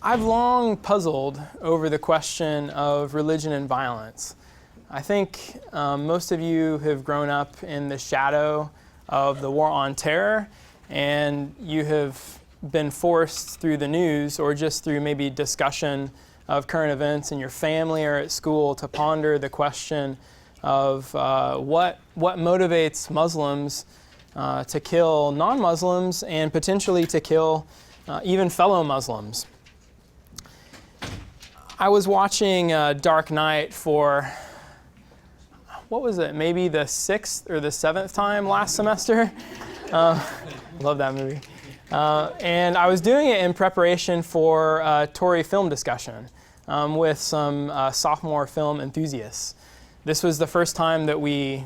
I've long puzzled over the question of religion and violence. I think most of you have grown up in the shadow of the war on terror, and you have been forced through the news or just through maybe discussion of current events in your family or at school to ponder the question of what motivates Muslims to kill non-Muslims and potentially to kill even fellow Muslims. I was watching Dark Knight for, what was it, maybe the 6th or the 7th time last semester. Love that movie. And I was doing it in preparation for a Torrey film discussion with some sophomore film enthusiasts. This was the first time that we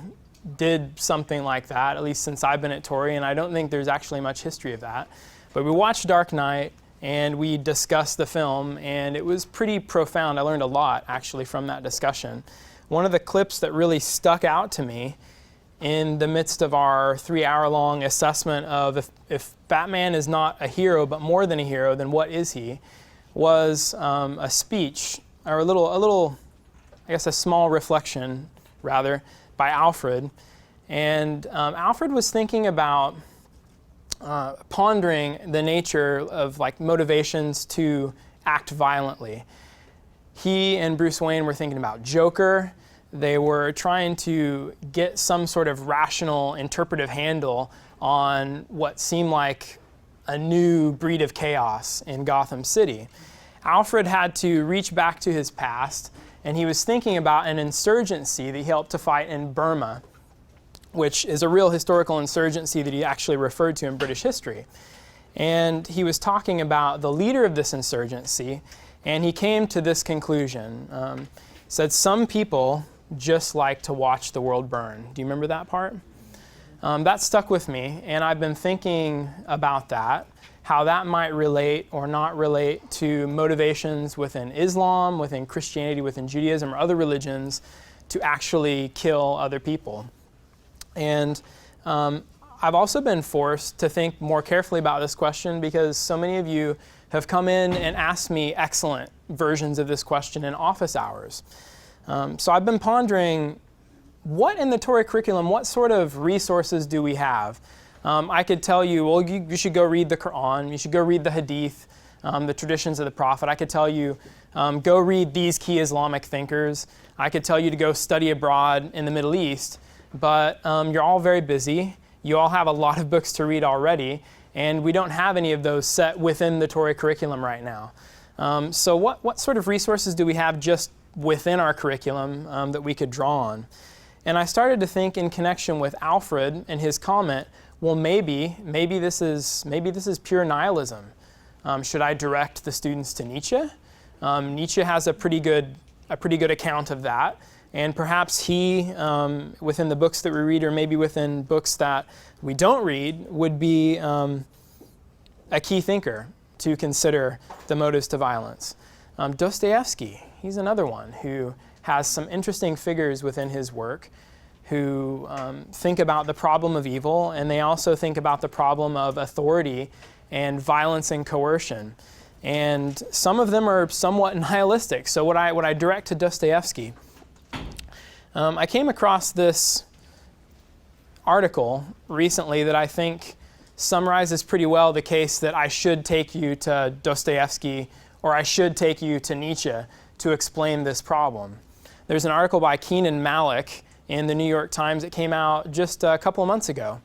did something like that, at least since I've been at Torrey, and I don't think there's actually much history of that. But we watched Dark Knight, and we discussed the film, and it was pretty profound. I learned a lot, actually, from that discussion. One of the clips that really stuck out to me in the midst of our 3-hour-long assessment of if Batman is not a hero, but more than a hero, then what is he, was a speech, or a small reflection, rather, by Alfred. And Alfred was thinking about pondering the nature of motivations to act violently. He and Bruce Wayne were thinking about Joker. They were trying to get some sort of rational, interpretive handle on what seemed like a new breed of chaos in Gotham City. Alfred had to reach back to his past, and he was thinking about an insurgency that he helped to fight in Burma, which is a real historical insurgency that he actually referred to in British history. And he was talking about the leader of this insurgency, and he came to this conclusion. He said, some people just like to watch the world burn. Do you remember that part? That stuck with me, and I've been thinking about that, how that might relate or not relate to motivations within Islam, within Christianity, within Judaism, or other religions to actually kill other people. And I've also been forced to think more carefully about this question because so many of you have come in and asked me excellent versions of this question in office hours. So I've been pondering, what in the Torah curriculum, what sort of resources do we have? I could tell you, well, you should go read the Quran, you should go read the Hadith, the traditions of the Prophet. I could tell you, go read these key Islamic thinkers. I could tell you to go study abroad in the Middle East. But you're all very busy. You all have a lot of books to read already, and we don't have any of those set within the Torah curriculum right now. So what sort of resources do we have just within our curriculum that we could draw on? And I started to think in connection with Alfred and his comment, well, maybe this is pure nihilism. Should I direct the students to Nietzsche? Nietzsche has a pretty good account of that. And perhaps he, within the books that we read, or maybe within books that we don't read, would be a key thinker to consider the motives to violence. Dostoevsky, he's another one who has some interesting figures within his work who think about the problem of evil, and they also think about the problem of authority and violence and coercion. And some of them are somewhat nihilistic. So what I direct to Dostoevsky, I came across this article recently that I think summarizes pretty well the case that I should take you to Dostoevsky or I should take you to Nietzsche to explain this problem. There's an article by Keenan Malik in the New York Times that came out just a couple of months ago,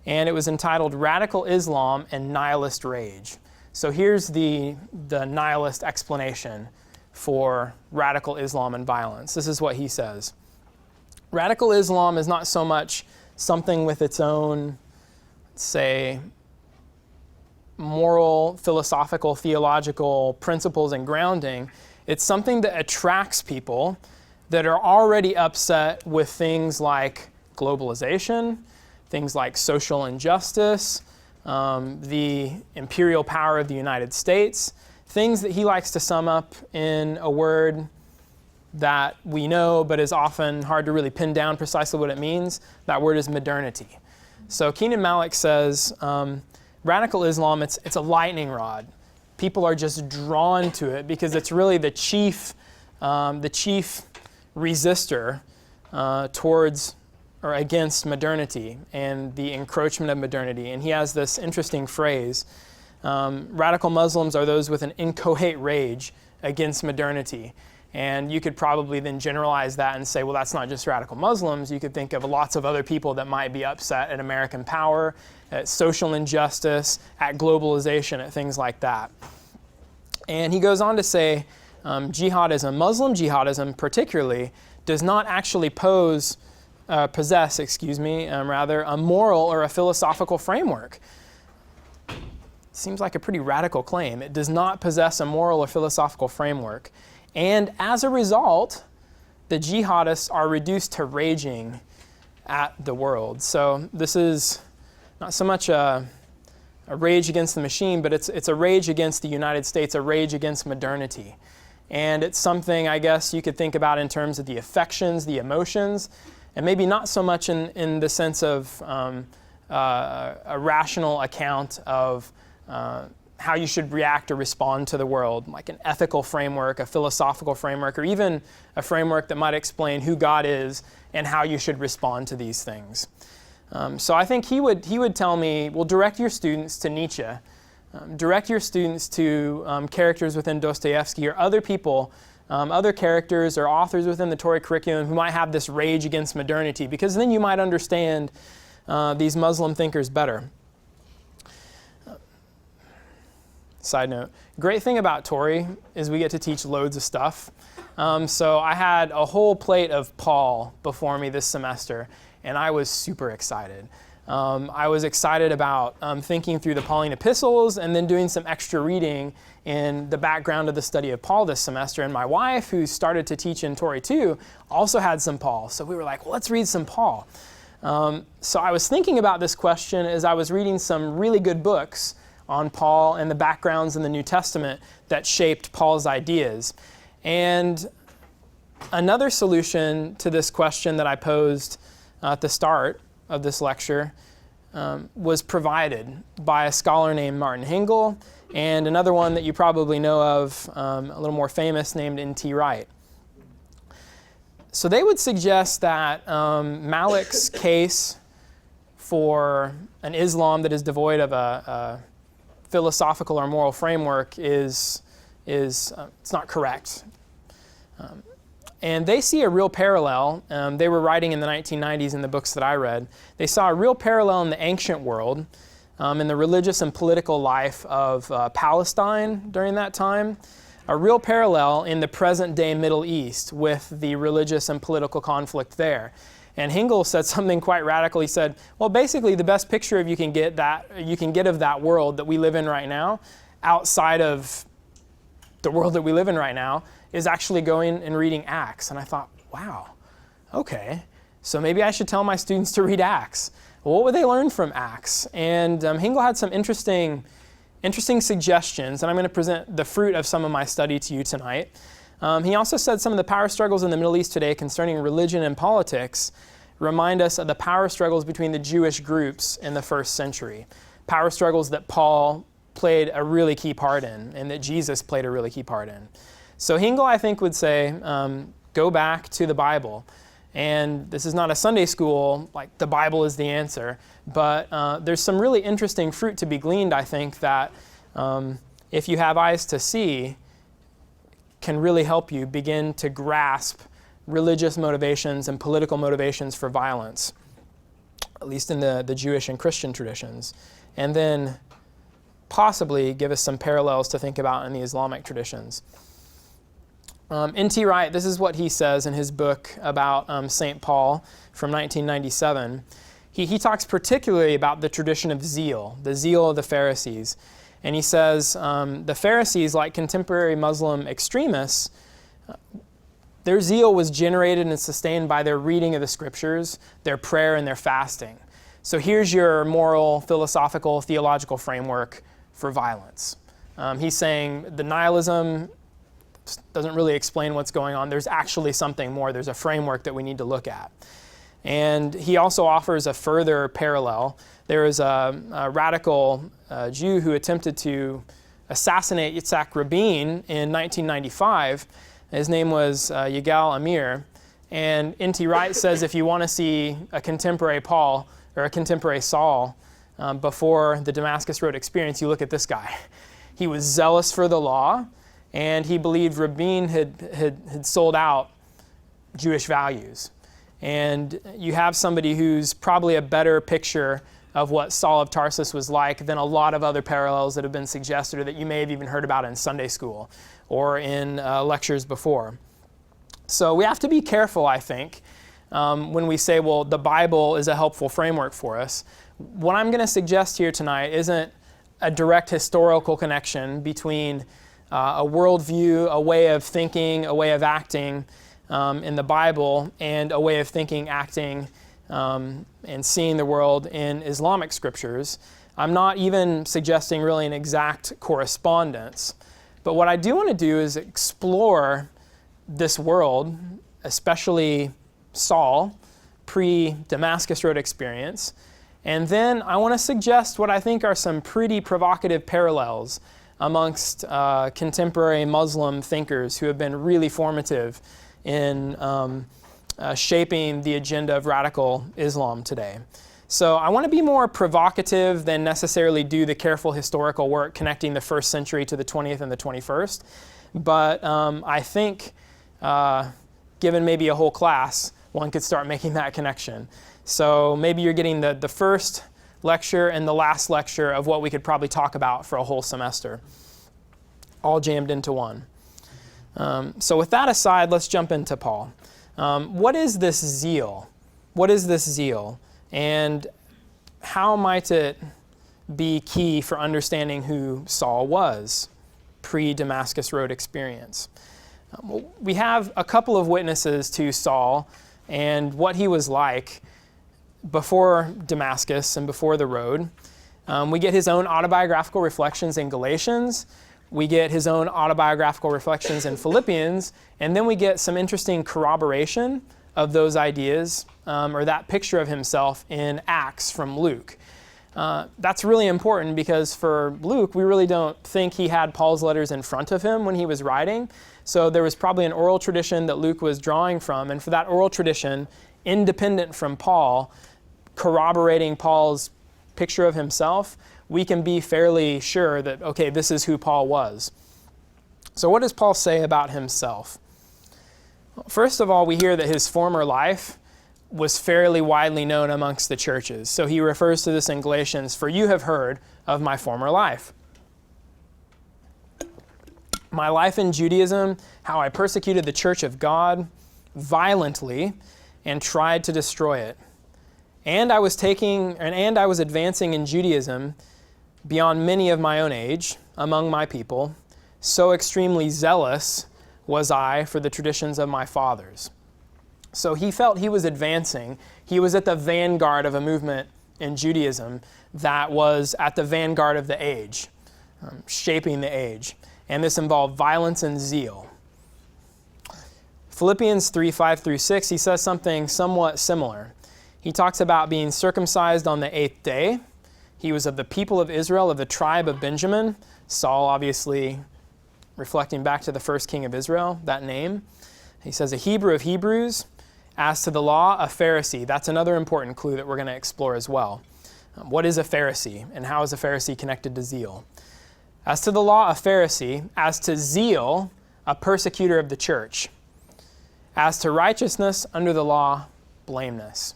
and it was entitled Radical Islam and Nihilist Rage. So here's the nihilist explanation for radical Islam and violence. This is what he says. Radical Islam is not so much something with its own, say, moral, philosophical, theological principles and grounding. It's something that attracts people that are already upset with things like globalization, things like social injustice, the imperial power of the United States, things that he likes to sum up in a word that we know but is often hard to really pin down precisely what it means. That word is modernity. So Keenan Malik says, radical Islam, it's a lightning rod. people are just drawn to it because it's really the chief resistor towards or against modernity and the encroachment of modernity. And he has this interesting phrase, radical Muslims are those with an inchoate rage against modernity. And you could probably then generalize that and say, well, that's not just radical Muslims. You could think of lots of other people that might be upset at American power, at social injustice, at globalization, at things like that. And he goes on to say, jihadism, Muslim jihadism particularly, does not actually possess a moral or a philosophical framework. Seems like a pretty radical claim. It does not possess a moral or philosophical framework. And as a result, the jihadists are reduced to raging at the world. So this is not so much a rage against the machine, but it's a rage against the United States, a rage against modernity. And it's something, I guess, you could think about in terms of the affections, the emotions, and maybe not so much in the sense of a rational account of how you should react or respond to the world, like an ethical framework, a philosophical framework, or even a framework that might explain who God is and how you should respond to these things. So I think he would tell me, well, direct your students to Nietzsche, direct your students to characters within Dostoevsky or other people, other characters or authors within the Torrey curriculum who might have this rage against modernity, because then you might understand these Muslim thinkers better. Side note, great thing about Torrey is we get to teach loads of stuff. So I had a whole plate of Paul before me this semester, and I was super excited. I was excited about thinking through the Pauline epistles and then doing some extra reading in the background of the study of Paul this semester. And my wife, who started to teach in Torrey too, also had some Paul. So we were like, well, let's read some Paul. So I was thinking about this question as I was reading some really good books on Paul and the backgrounds in the New Testament that shaped Paul's ideas. And another solution to this question that I posed at the start of this lecture was provided by a scholar named Martin Hengel and another one that you probably know of, a little more famous, named N.T. Wright. So they would suggest that Malik's case for an Islam that is devoid of a philosophical or moral framework is it's not correct. And they see a real parallel. They were writing in the 1990s in the books that I read. They saw a real parallel in the ancient world, in the religious and political life of Palestine during that time, a real parallel in the present-day Middle East with the religious and political conflict there. And Hengel said something quite radical. He said, well, basically the best picture you can get of that world that we live in right now, outside of the world that we live in right now, is actually going and reading Acts. And I thought, wow, okay, so maybe I should tell my students to read Acts. Well, what would they learn from Acts? And Hengel had some interesting suggestions, and I'm going to present the fruit of some of my study to you tonight. He also said some of the power struggles in the Middle East today concerning religion and politics remind us of the power struggles between the Jewish groups in the first century. Power struggles that Paul played a really key part in and that Jesus played a really key part in. So Hengel, I think, would say, go back to the Bible. And this is not a Sunday school, like the Bible is the answer, but there's some really interesting fruit to be gleaned, I think, that if you have eyes to see, can really help you begin to grasp religious motivations and political motivations for violence, at least in the Jewish and Christian traditions, and then possibly give us some parallels to think about in the Islamic traditions. N.T. Wright, this is what he says in his book about St. Paul from 1997. He talks particularly about the tradition of zeal, the zeal of the Pharisees. And he says, the Pharisees, like contemporary Muslim extremists, their zeal was generated and sustained by their reading of the scriptures, their prayer, and their fasting. So here's your moral, philosophical, theological framework for violence. He's saying the nihilism doesn't really explain what's going on. There's actually something more. There's a framework that we need to look at. And he also offers a further parallel. There is a radical Jew who attempted to assassinate Yitzhak Rabin in 1995. His name was Yigal Amir. And N.T. Wright says if you want to see a contemporary Paul or a contemporary Saul before the Damascus Road experience, you look at this guy. He was zealous for the law, and he believed Rabin had sold out Jewish values. And you have somebody who's probably a better picture of what Saul of Tarsus was like than a lot of other parallels that have been suggested or that you may have even heard about in Sunday school or in lectures before. So we have to be careful, I think, when we say, well, the Bible is a helpful framework for us. What I'm going to suggest here tonight isn't a direct historical connection between a worldview, a way of thinking, a way of acting in the Bible, and a way of thinking, acting, and seeing the world in Islamic scriptures. I'm not even suggesting really an exact correspondence. But what I do want to do is explore this world, especially Saul, pre-Damascus Road experience. And then I want to suggest what I think are some pretty provocative parallels amongst contemporary Muslim thinkers who have been really formative in shaping the agenda of radical Islam today. So I want to be more provocative than necessarily do the careful historical work connecting the first century to the 20th and the 21st. But I think given maybe a whole class, one could start making that connection. So maybe you're getting the first lecture and the last lecture of what we could probably talk about for a whole semester, all jammed into one. So with that aside, let's jump into Paul. What is this zeal? What is this zeal? And how might it be key for understanding who Saul was pre-Damascus Road experience? We have a couple of witnesses to Saul and what he was like before Damascus and before the road. We get his own autobiographical reflections in Galatians. We get his own autobiographical reflections in Philippians. And then we get some interesting corroboration of those ideas or that picture of himself in Acts from Luke. That's really important because for Luke, we really don't think he had Paul's letters in front of him when he was writing. So there was probably an oral tradition that Luke was drawing from. And for that oral tradition, independent from Paul, corroborating Paul's picture of himself, we can be fairly sure that, okay, this is who Paul was. So what does Paul say about himself? Well, first of all, we hear that his former life was fairly widely known amongst the churches. So he refers to this in Galatians, "For you have heard of my former life. My life in Judaism, how I persecuted the church of God violently and tried to destroy it. And I was advancing in Judaism beyond many of my own age among my people. So extremely zealous was I for the traditions of my fathers." So he felt he was advancing. He was at the vanguard of a movement in Judaism that was at the vanguard of the age, shaping the age. And this involved violence and zeal. Philippians 3:5-6, he says something somewhat similar. He talks about being circumcised on the 8th day. He was of the people of Israel, of the tribe of Benjamin. Saul, obviously, reflecting back to the first king of Israel, that name. He says a Hebrew of Hebrews. As to the law, a Pharisee. That's another important clue that we're going to explore as well. What is a Pharisee, and how is a Pharisee connected to zeal? As to the law, a Pharisee. As to zeal, a persecutor of the church. As to righteousness under the law, blameless.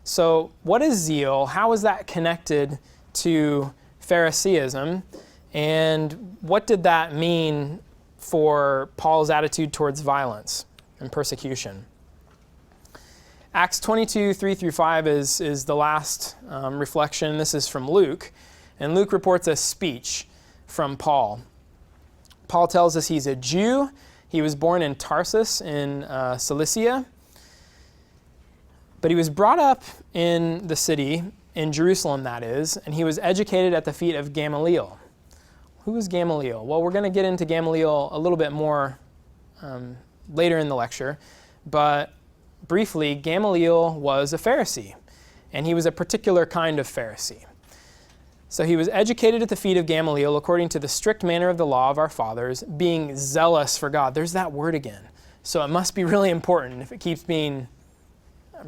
So what is zeal? How is that connected to Pharisaism? And what did that mean for Paul's attitude towards violence and persecution? Acts 22:3-5 is the last reflection. This is from Luke. And Luke reports a speech from Paul. Paul tells us he's a Jew. He was born in Tarsus in Cilicia. But he was brought up in the city, in Jerusalem that is, and he was educated at the feet of Gamaliel. Who is Gamaliel? Well, we're going to get into Gamaliel a little bit more later in the lecture. But briefly, Gamaliel was a Pharisee, and he was a particular kind of Pharisee. So he was educated at the feet of Gamaliel according to the strict manner of the law of our fathers, being zealous for God. There's that word again. So it must be really important if it keeps being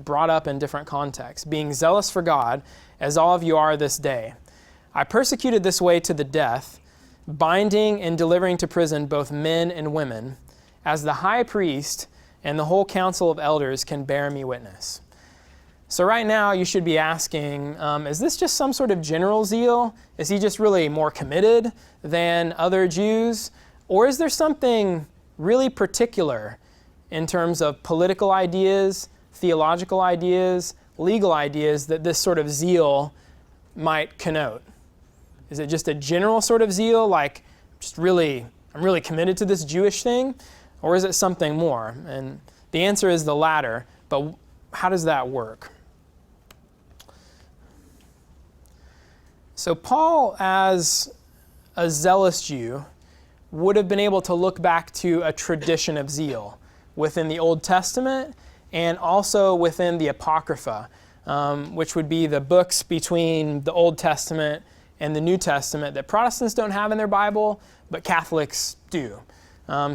brought up in different contexts. Being zealous for God, as all of you are this day. I persecuted this way to the death, binding and delivering to prison both men and women, as the high priest and the whole council of elders can bear me witness. So right now you should be asking, is this just some sort of general zeal? Is he just really more committed than other Jews? Or is there something really particular in terms of political ideas, theological ideas, legal ideas that this sort of zeal might connote? Is it just a general sort of zeal, like I'm really committed to this Jewish thing? Or is it something more? And the answer is the latter, but how does that work? So Paul, as a zealous Jew, would have been able to look back to a tradition of zeal within the Old Testament and also within the Apocrypha, which would be the books between the Old Testament and the New Testament that Protestants don't have in their Bible, but Catholics do.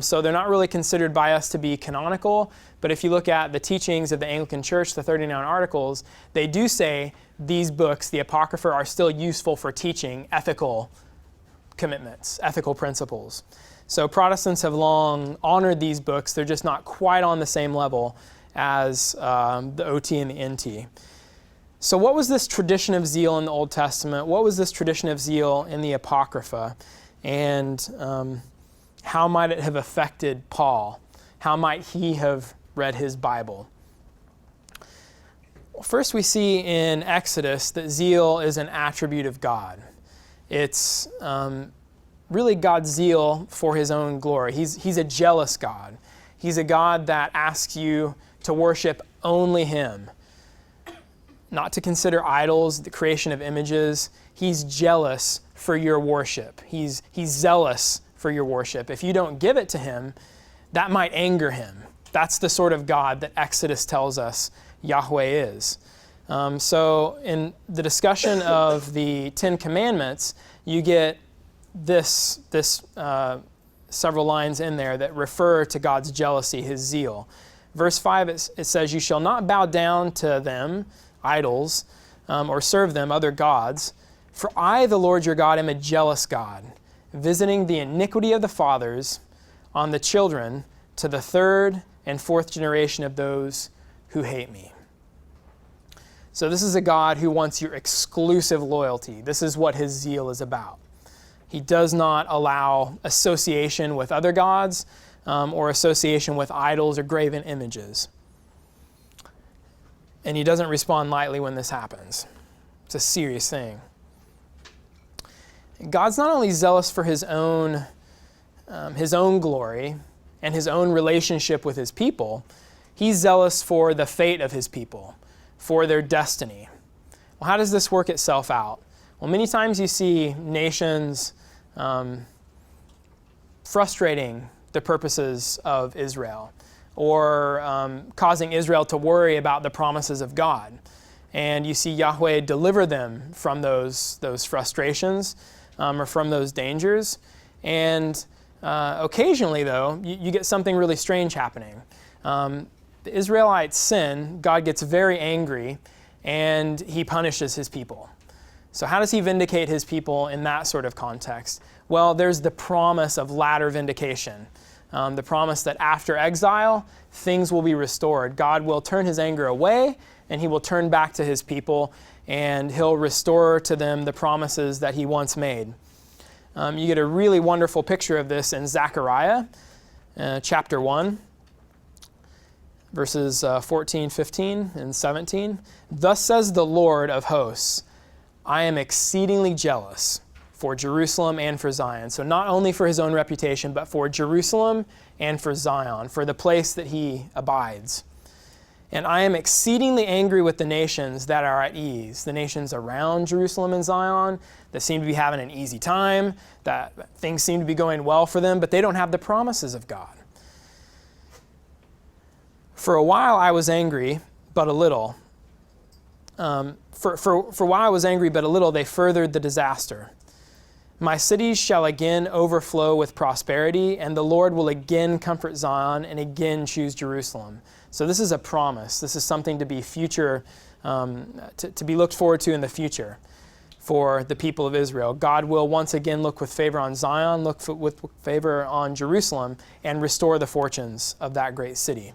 So they're not really considered by us to be canonical, but if you look at the teachings of the Anglican Church, the 39 Articles, they do say these books, the Apocrypha, are still useful for teaching ethical commitments, ethical principles. So Protestants have long honored these books. They're just not quite on the same level as the OT and the NT. So what was this tradition of zeal in the Old Testament? What was this tradition of zeal in the Apocrypha? And how might it have affected Paul? How might he have read his Bible? Well, first we see in Exodus that zeal is an attribute of God. It's really God's zeal for his own glory. He's a jealous God. He's a God that asks you to worship only him, not to consider idols, the creation of images. He's jealous for your worship. He's zealous for your worship. If you don't give it to him, that might anger him. That's the sort of God that Exodus tells us Yahweh is. So in the discussion of the Ten Commandments, you get this several lines in there that refer to God's jealousy, his zeal. Verse 5, it says, "You shall not bow down to them, idols, or serve them, other gods. For I, the Lord your God, am a jealous God, visiting the iniquity of the fathers on the children to the third and fourth generation of those who hate me." So this is a God who wants your exclusive loyalty. This is what his zeal is about. He does not allow association with other gods or association with idols or graven images. And he doesn't respond lightly when this happens. It's a serious thing. God's not only zealous for his own glory and his own relationship with his people, he's zealous for the fate of his people, for their destiny. Well, how does this work itself out? Well, many times you see nations frustrating the purposes of Israel, or causing Israel to worry about the promises of God. And you see Yahweh deliver them from those frustrations or from those dangers. And occasionally, though, you get something really strange happening. The Israelites sin, God gets very angry, and he punishes his people. So how does he vindicate his people in that sort of context? Well, there's the promise of latter vindication. The promise that after exile, things will be restored. God will turn his anger away, and he will turn back to his people, and he'll restore to them the promises that he once made. You get a really wonderful picture of this in Zechariah, chapter 1, verses 14, 15, and 17. "Thus says the Lord of hosts, I am exceedingly jealous for Jerusalem and for Zion." So not only for his own reputation, but for Jerusalem and for Zion, for the place that he abides. "And I am exceedingly angry with the nations that are at ease," the nations around Jerusalem and Zion that seem to be having an easy time, that things seem to be going well for them, but they don't have the promises of God. "For a while I was angry, but a little. For while I was angry but a little, they furthered the disaster. My cities shall again overflow with prosperity, and the Lord will again comfort Zion and again choose Jerusalem. So this is a promise. This is something to be future, to be looked forward to in the future for the people of Israel. God will once again look with favor on Zion, look with favor on Jerusalem, and restore the fortunes of that great city.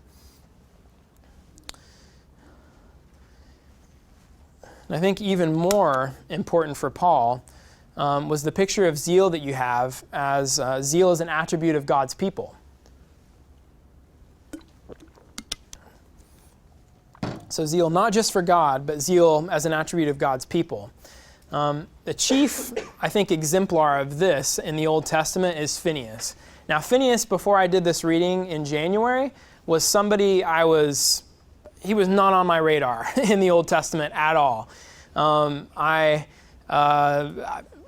And I think even more important for Paul was the picture of zeal that you have, as zeal is an attribute of God's people. So zeal not just for God, but zeal as an attribute of God's people. The chief, I think, exemplar of this in the Old Testament is Phineas. Now, Phineas, before I did this reading in January, was somebody he was not on my radar in the Old Testament at all. I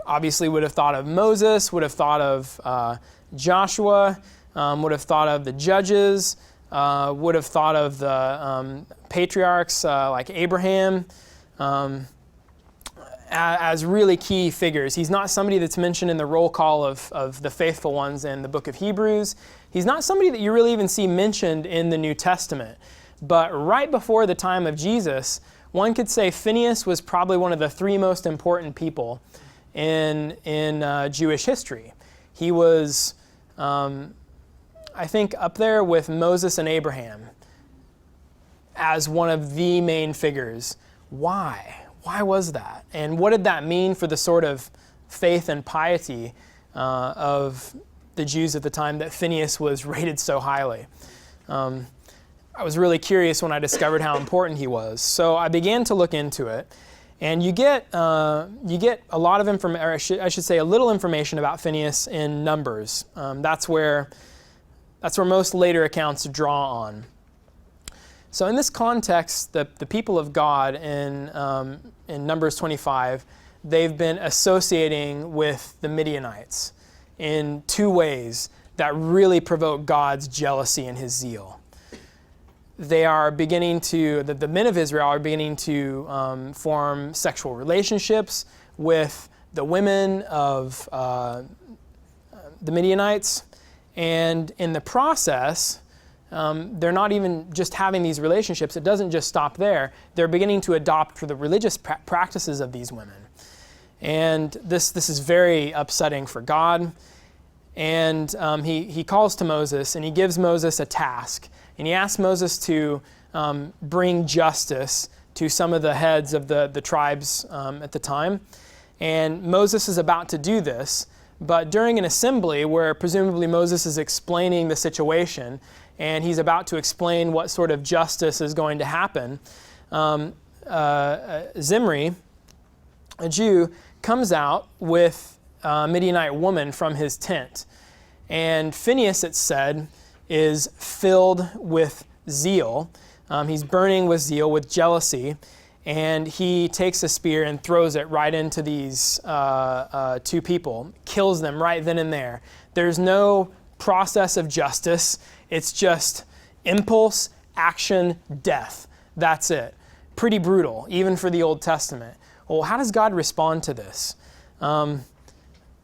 obviously would have thought of Moses, would have thought of Joshua, would have thought of the judges, would have thought of the patriarchs like Abraham as really key figures. He's not somebody that's mentioned in the roll call of the faithful ones in the book of Hebrews. He's not somebody that you really even see mentioned in the New Testament. But right before the time of Jesus, one could say Phineas was probably one of the three most important people in Jewish history. He was, I think, up there with Moses and Abraham as one of the main figures. Why? Why was that? And what did that mean for the sort of faith and piety of the Jews at the time that Phineas was rated so highly? I was really curious when I discovered how important he was. So I began to look into it. And you get a lot of information, or I should say a little information about Phineas in Numbers. That's where most later accounts draw on. So in this context, the people of God in Numbers 25, they've been associating with the Midianites in two ways that really provoke God's jealousy and his zeal. They are beginning to, the men of Israel are beginning to form sexual relationships with the women of the Midianites. And in the process, they're not even just having these relationships. It doesn't just stop there. They're beginning to adopt for the religious practices of these women. And this is very upsetting for God. And he calls to Moses, and he gives Moses a task. And he asks Moses to bring justice to some of the heads of the tribes at the time. And Moses is about to do this, but during an assembly where presumably Moses is explaining the situation, and he's about to explain what sort of justice is going to happen, Zimri, a Jew, comes out with a Midianite woman from his tent. And Phineas, it said, is filled with zeal. He's burning with zeal, with jealousy, and he takes a spear and throws it right into these two people, kills them right then and there. There's no process of justice. It's just impulse, action, death. That's it. Pretty brutal, even for the Old Testament. Well, how does God respond to this?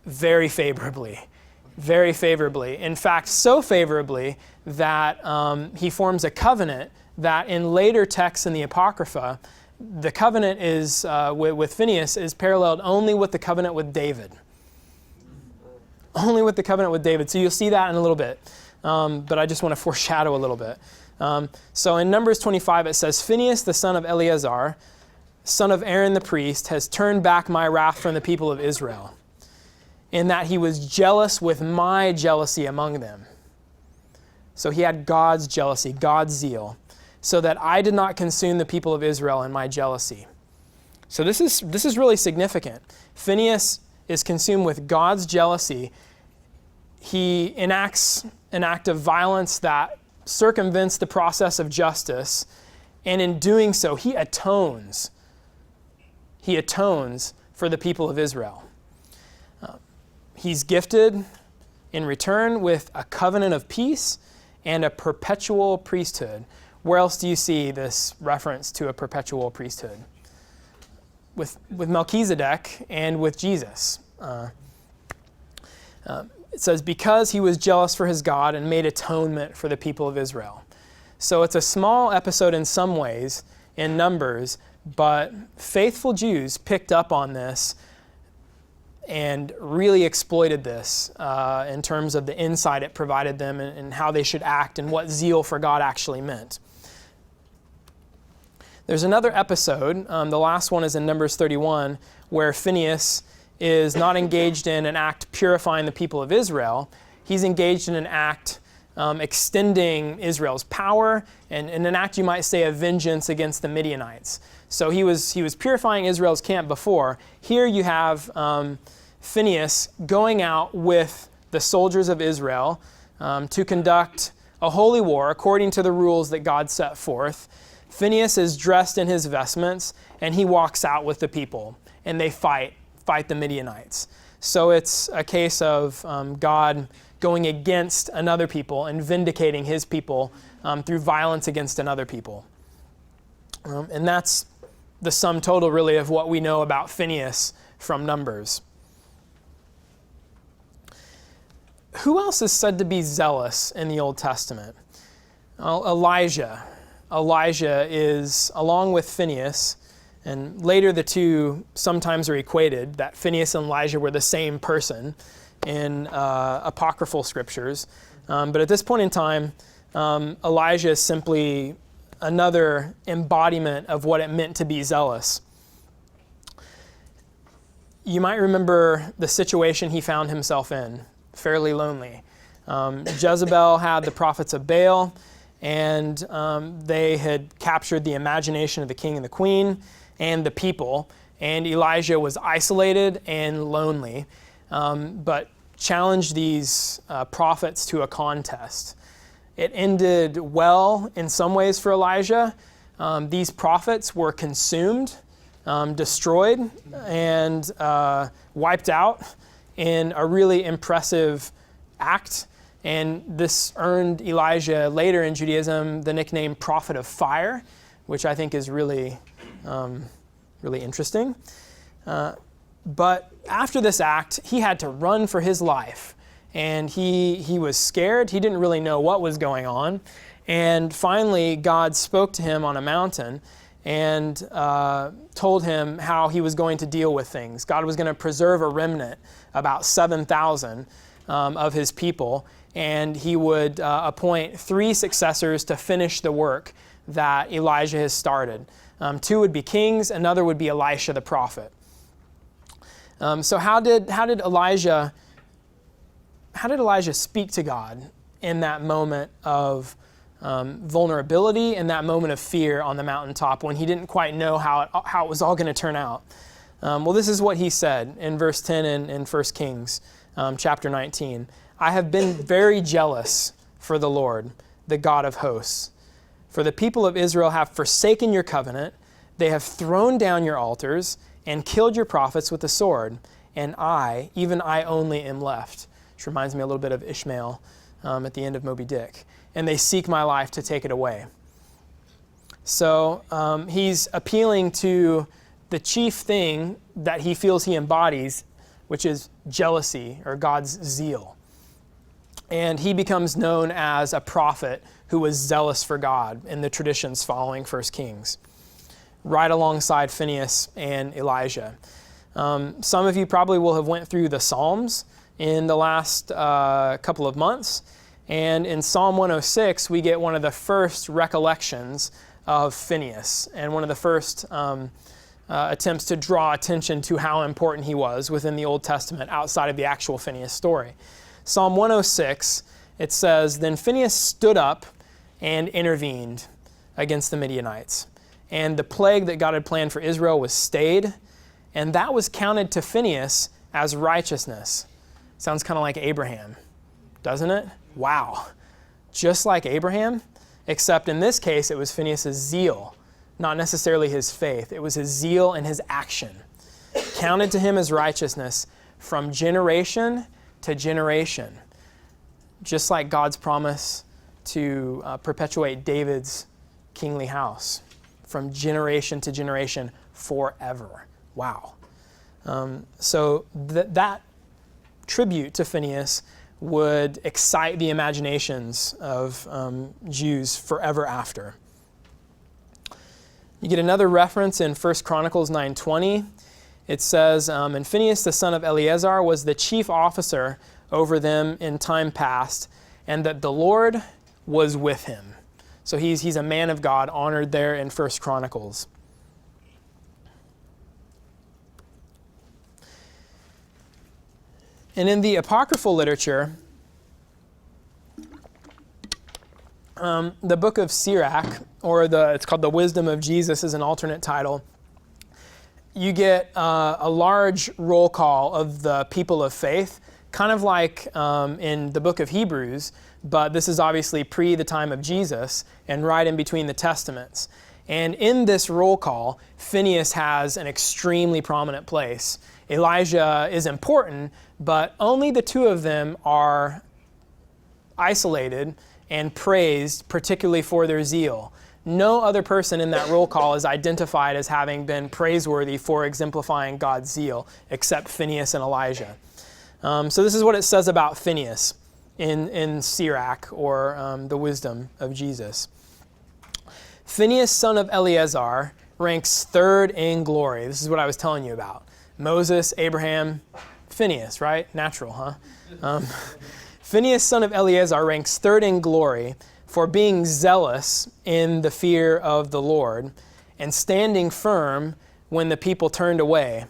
Very favorably. Very favorably. In fact, so favorably that he forms a covenant that in later texts in the Apocrypha, the covenant is with Phineas is paralleled only with the covenant with David. Only with the covenant with David. So you'll see that in a little bit. But I just want to foreshadow a little bit. So in Numbers 25 it says, Phineas the son of Eleazar, son of Aaron the priest, has turned back my wrath from the people of Israel, in that he was jealous with my jealousy among them. So he had God's jealousy, God's zeal, so that I did not consume the people of Israel in my jealousy. So this is really significant. Phineas is consumed with God's jealousy. He enacts an act of violence that circumvents the process of justice, and in doing so, he atones. He atones for the people of Israel. He's gifted in return with a covenant of peace and a perpetual priesthood. Where else do you see this reference to a perpetual priesthood? Melchizedek and with Jesus. It says, because he was jealous for his God and made atonement for the people of Israel. So it's a small episode in some ways, in Numbers, but faithful Jews picked up on this and really exploited this in terms of the insight it provided them and how they should act and what zeal for God actually meant. There's another episode, the last one is in Numbers 31, where Phineas is not engaged in an act purifying the people of Israel. He's engaged in an act extending Israel's power and in an act, you might say, of vengeance against the Midianites. So he was purifying Israel's camp before. Here you have Phineas going out with the soldiers of Israel to conduct a holy war according to the rules that God set forth. Phineas is dressed in his vestments and he walks out with the people and they fight the Midianites. So it's a case of God going against another people and vindicating his people through violence against another people. And that's the sum total, really, of what we know about Phineas from Numbers. Who else is said to be zealous in the Old Testament? Well, Elijah. Elijah is, along with Phineas, and later the two sometimes are equated, that Phineas and Elijah were the same person in apocryphal scriptures. But at this point in time, Elijah is simply another embodiment of what it meant to be zealous. You might remember the situation he found himself in, fairly lonely. Jezebel had the prophets of Baal, and they had captured the imagination of the king and the queen and the people, and Elijah was isolated and lonely, but challenged these prophets to a contest. It ended well in some ways for Elijah. These prophets were consumed, destroyed, and wiped out in a really impressive act. And this earned Elijah later in Judaism the nickname Prophet of Fire, which I think is really interesting. But after this act, he had to run for his life. And he was scared. He didn't really know what was going on. And finally, God spoke to him on a mountain and told him how he was going to deal with things. God was going to preserve a remnant, about 7,000 of his people, and he would appoint 3 successors to finish the work that Elijah has started. 2 would be kings, another would be Elisha the prophet. So how did Elijah speak to God in that moment of vulnerability and that moment of fear on the mountaintop when he didn't quite know how it was all going to turn out? Well, this is what he said in verse 10 in 1 Kings chapter 19. I have been very jealous for the Lord, the God of hosts. For the people of Israel have forsaken your covenant. They have thrown down your altars and killed your prophets with the sword. And I, even I only, am left. Which reminds me a little bit of Ishmael at the end of Moby Dick. And they seek my life to take it away. So he's appealing to the chief thing that he feels he embodies, which is jealousy or God's zeal. And he becomes known as a prophet who was zealous for God in the traditions following 1 Kings, right alongside Phineas and Elijah. Some of you probably will have went through the Psalms in the last couple of months. And in Psalm 106, we get one of the first recollections of Phineas and one of the first attempts to draw attention to how important he was within the Old Testament outside of the actual Phineas story. Psalm 106, it says, Then Phineas stood up and intervened against the Midianites. And the plague that God had planned for Israel was stayed, and that was counted to Phineas as righteousness. Sounds kind of like Abraham, doesn't it? Wow. Just like Abraham, except in this case it was Phineas' zeal, not necessarily his faith. It was his zeal and his action. Counted to him as righteousness from generation to generation. Just like God's promise to perpetuate David's kingly house from generation to generation forever. Wow. So that tribute to Phineas would excite the imaginations of Jews forever after. You get another reference in 1 Chronicles 9:20. It says, and Phineas the son of Eleazar was the chief officer over them in time past, and that the Lord was with him. So he's a man of God honored there in 1 Chronicles. And in the apocryphal literature, the book of Sirach, or it's called The Wisdom of Jesus is an alternate title, you get a large roll call of the people of faith, kind of like in the book of Hebrews, but this is obviously pre the time of Jesus and right in between the Testaments. And in this roll call, Phineas has an extremely prominent place. Elijah is important, but only the two of them are isolated and praised, particularly for their zeal. No other person in that roll call is identified as having been praiseworthy for exemplifying God's zeal, except Phineas and Elijah. So this is what it says about Phineas in Sirach, or the Wisdom of Jesus. Phineas, son of Eleazar, ranks third in glory. This is what I was telling you about. Moses, Abraham, Phineas, right? Natural, huh? Phineas, son of Eleazar, ranks third in glory for being zealous in the fear of the Lord and standing firm when the people turned away,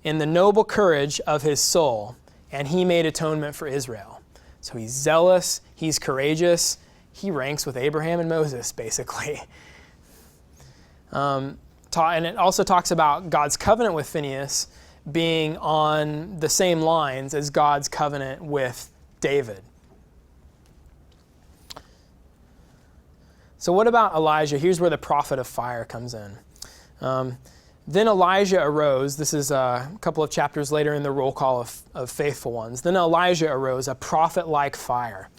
in the noble courage of his soul, and he made atonement for Israel. So he's zealous, he's courageous, he ranks with Abraham and Moses, basically. And it also talks about God's covenant with Phineas being on the same lines as God's covenant with David. So what about Elijah? Here's where the prophet of fire comes in. Then Elijah arose. This is a couple of chapters later in the roll call of faithful ones. Then Elijah arose, a prophet like fire.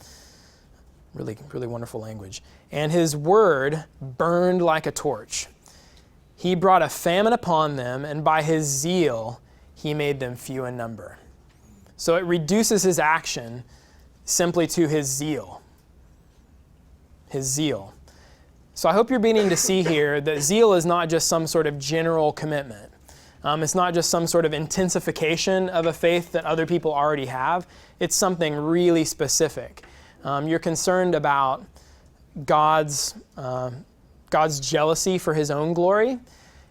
Really, really wonderful language. And his word burned like a torch. He brought a famine upon them, and by his zeal he made them few in number. So it reduces his action simply to his zeal. His zeal. So I hope you're beginning to see here that zeal is not just some sort of general commitment. It's not just some sort of intensification of a faith that other people already have. It's something really specific. You're concerned about God's jealousy for his own glory.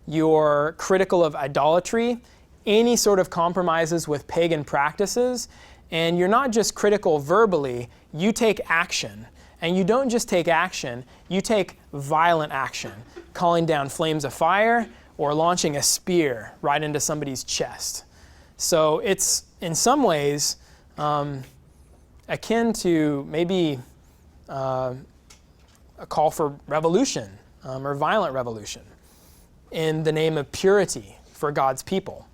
You're critical of idolatry, any sort of compromises with pagan practices, and you're not just critical verbally, you take action. And you don't just take action, you take violent action, calling down flames of fire or launching a spear right into somebody's chest. So it's, in some ways, akin to maybe a call for revolution or violent revolution in the name of purity for God's people.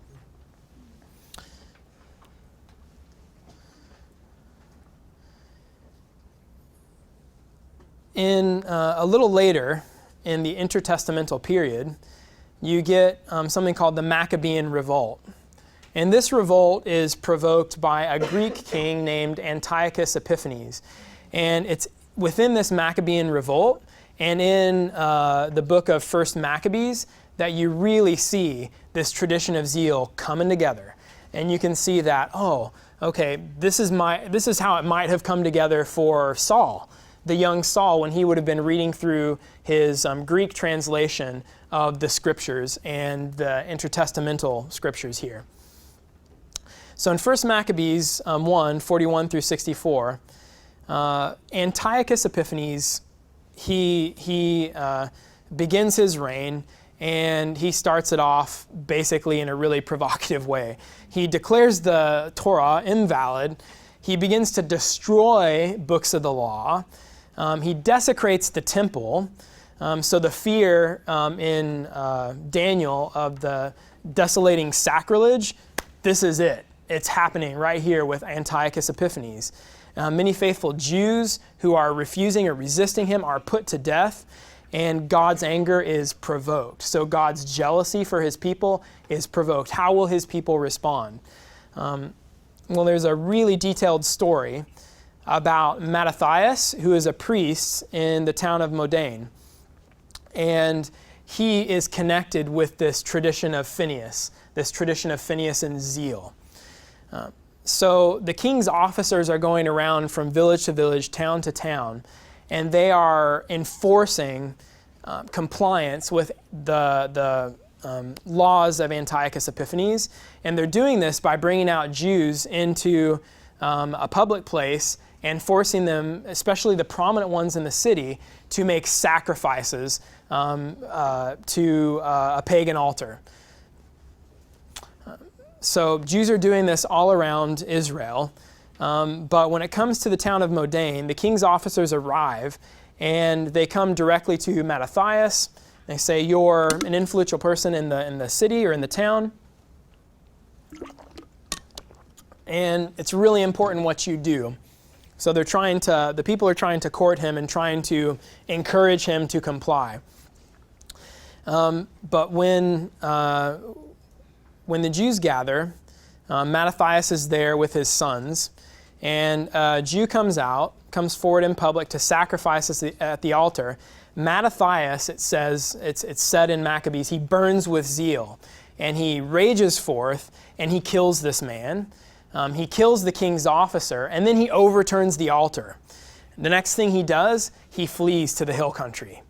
In a little later, in the intertestamental period, you get something called the Maccabean revolt. And this revolt is provoked by a Greek king named Antiochus Epiphanes. And it's within this Maccabean revolt and in the book of 1 Maccabees that you really see this tradition of zeal coming together. And you can see that, oh, okay, this is how it might have come together for Saul, the young Saul, when he would have been reading through his Greek translation of the scriptures and the intertestamental scriptures here. So in 1 Maccabees 1, 41 through 64, Antiochus Epiphanes, he begins his reign, and he starts it off basically in a really provocative way. He declares the Torah invalid. He begins to destroy books of the law. He desecrates the temple. So the fear in Daniel of the desolating sacrilege, this is it. It's happening right here with Antiochus Epiphanes. Many faithful Jews who are refusing or resisting him are put to death. and God's anger is provoked. So God's jealousy for his people is provoked. How will his people respond? Well, there's a really detailed story about Mattathias, who is a priest in the town of Modane. And he is connected with this tradition of Phineas and zeal. So the king's officers are going around from village to village, town to town, and they are enforcing compliance with the laws of Antiochus Epiphanes. And they're doing this by bringing out Jews into a public place and forcing them, especially the prominent ones in the city, to make sacrifices to a pagan altar. So Jews are doing this all around Israel. But when it comes to the town of Modane, the king's officers arrive and they come directly to Mattathias. They say, "You're an influential person in the city or in the town, and it's really important what you do." So the people are trying to court him and trying to encourage him to comply. But when the Jews gather, Mattathias is there with his sons, and a Jew comes forward in public to sacrifice at the altar. Mattathias, it's said in Maccabees, he burns with zeal, and he rages forth, and he kills this man. He kills the king's officer, and then he overturns the altar. The next thing he does, he flees to the hill country.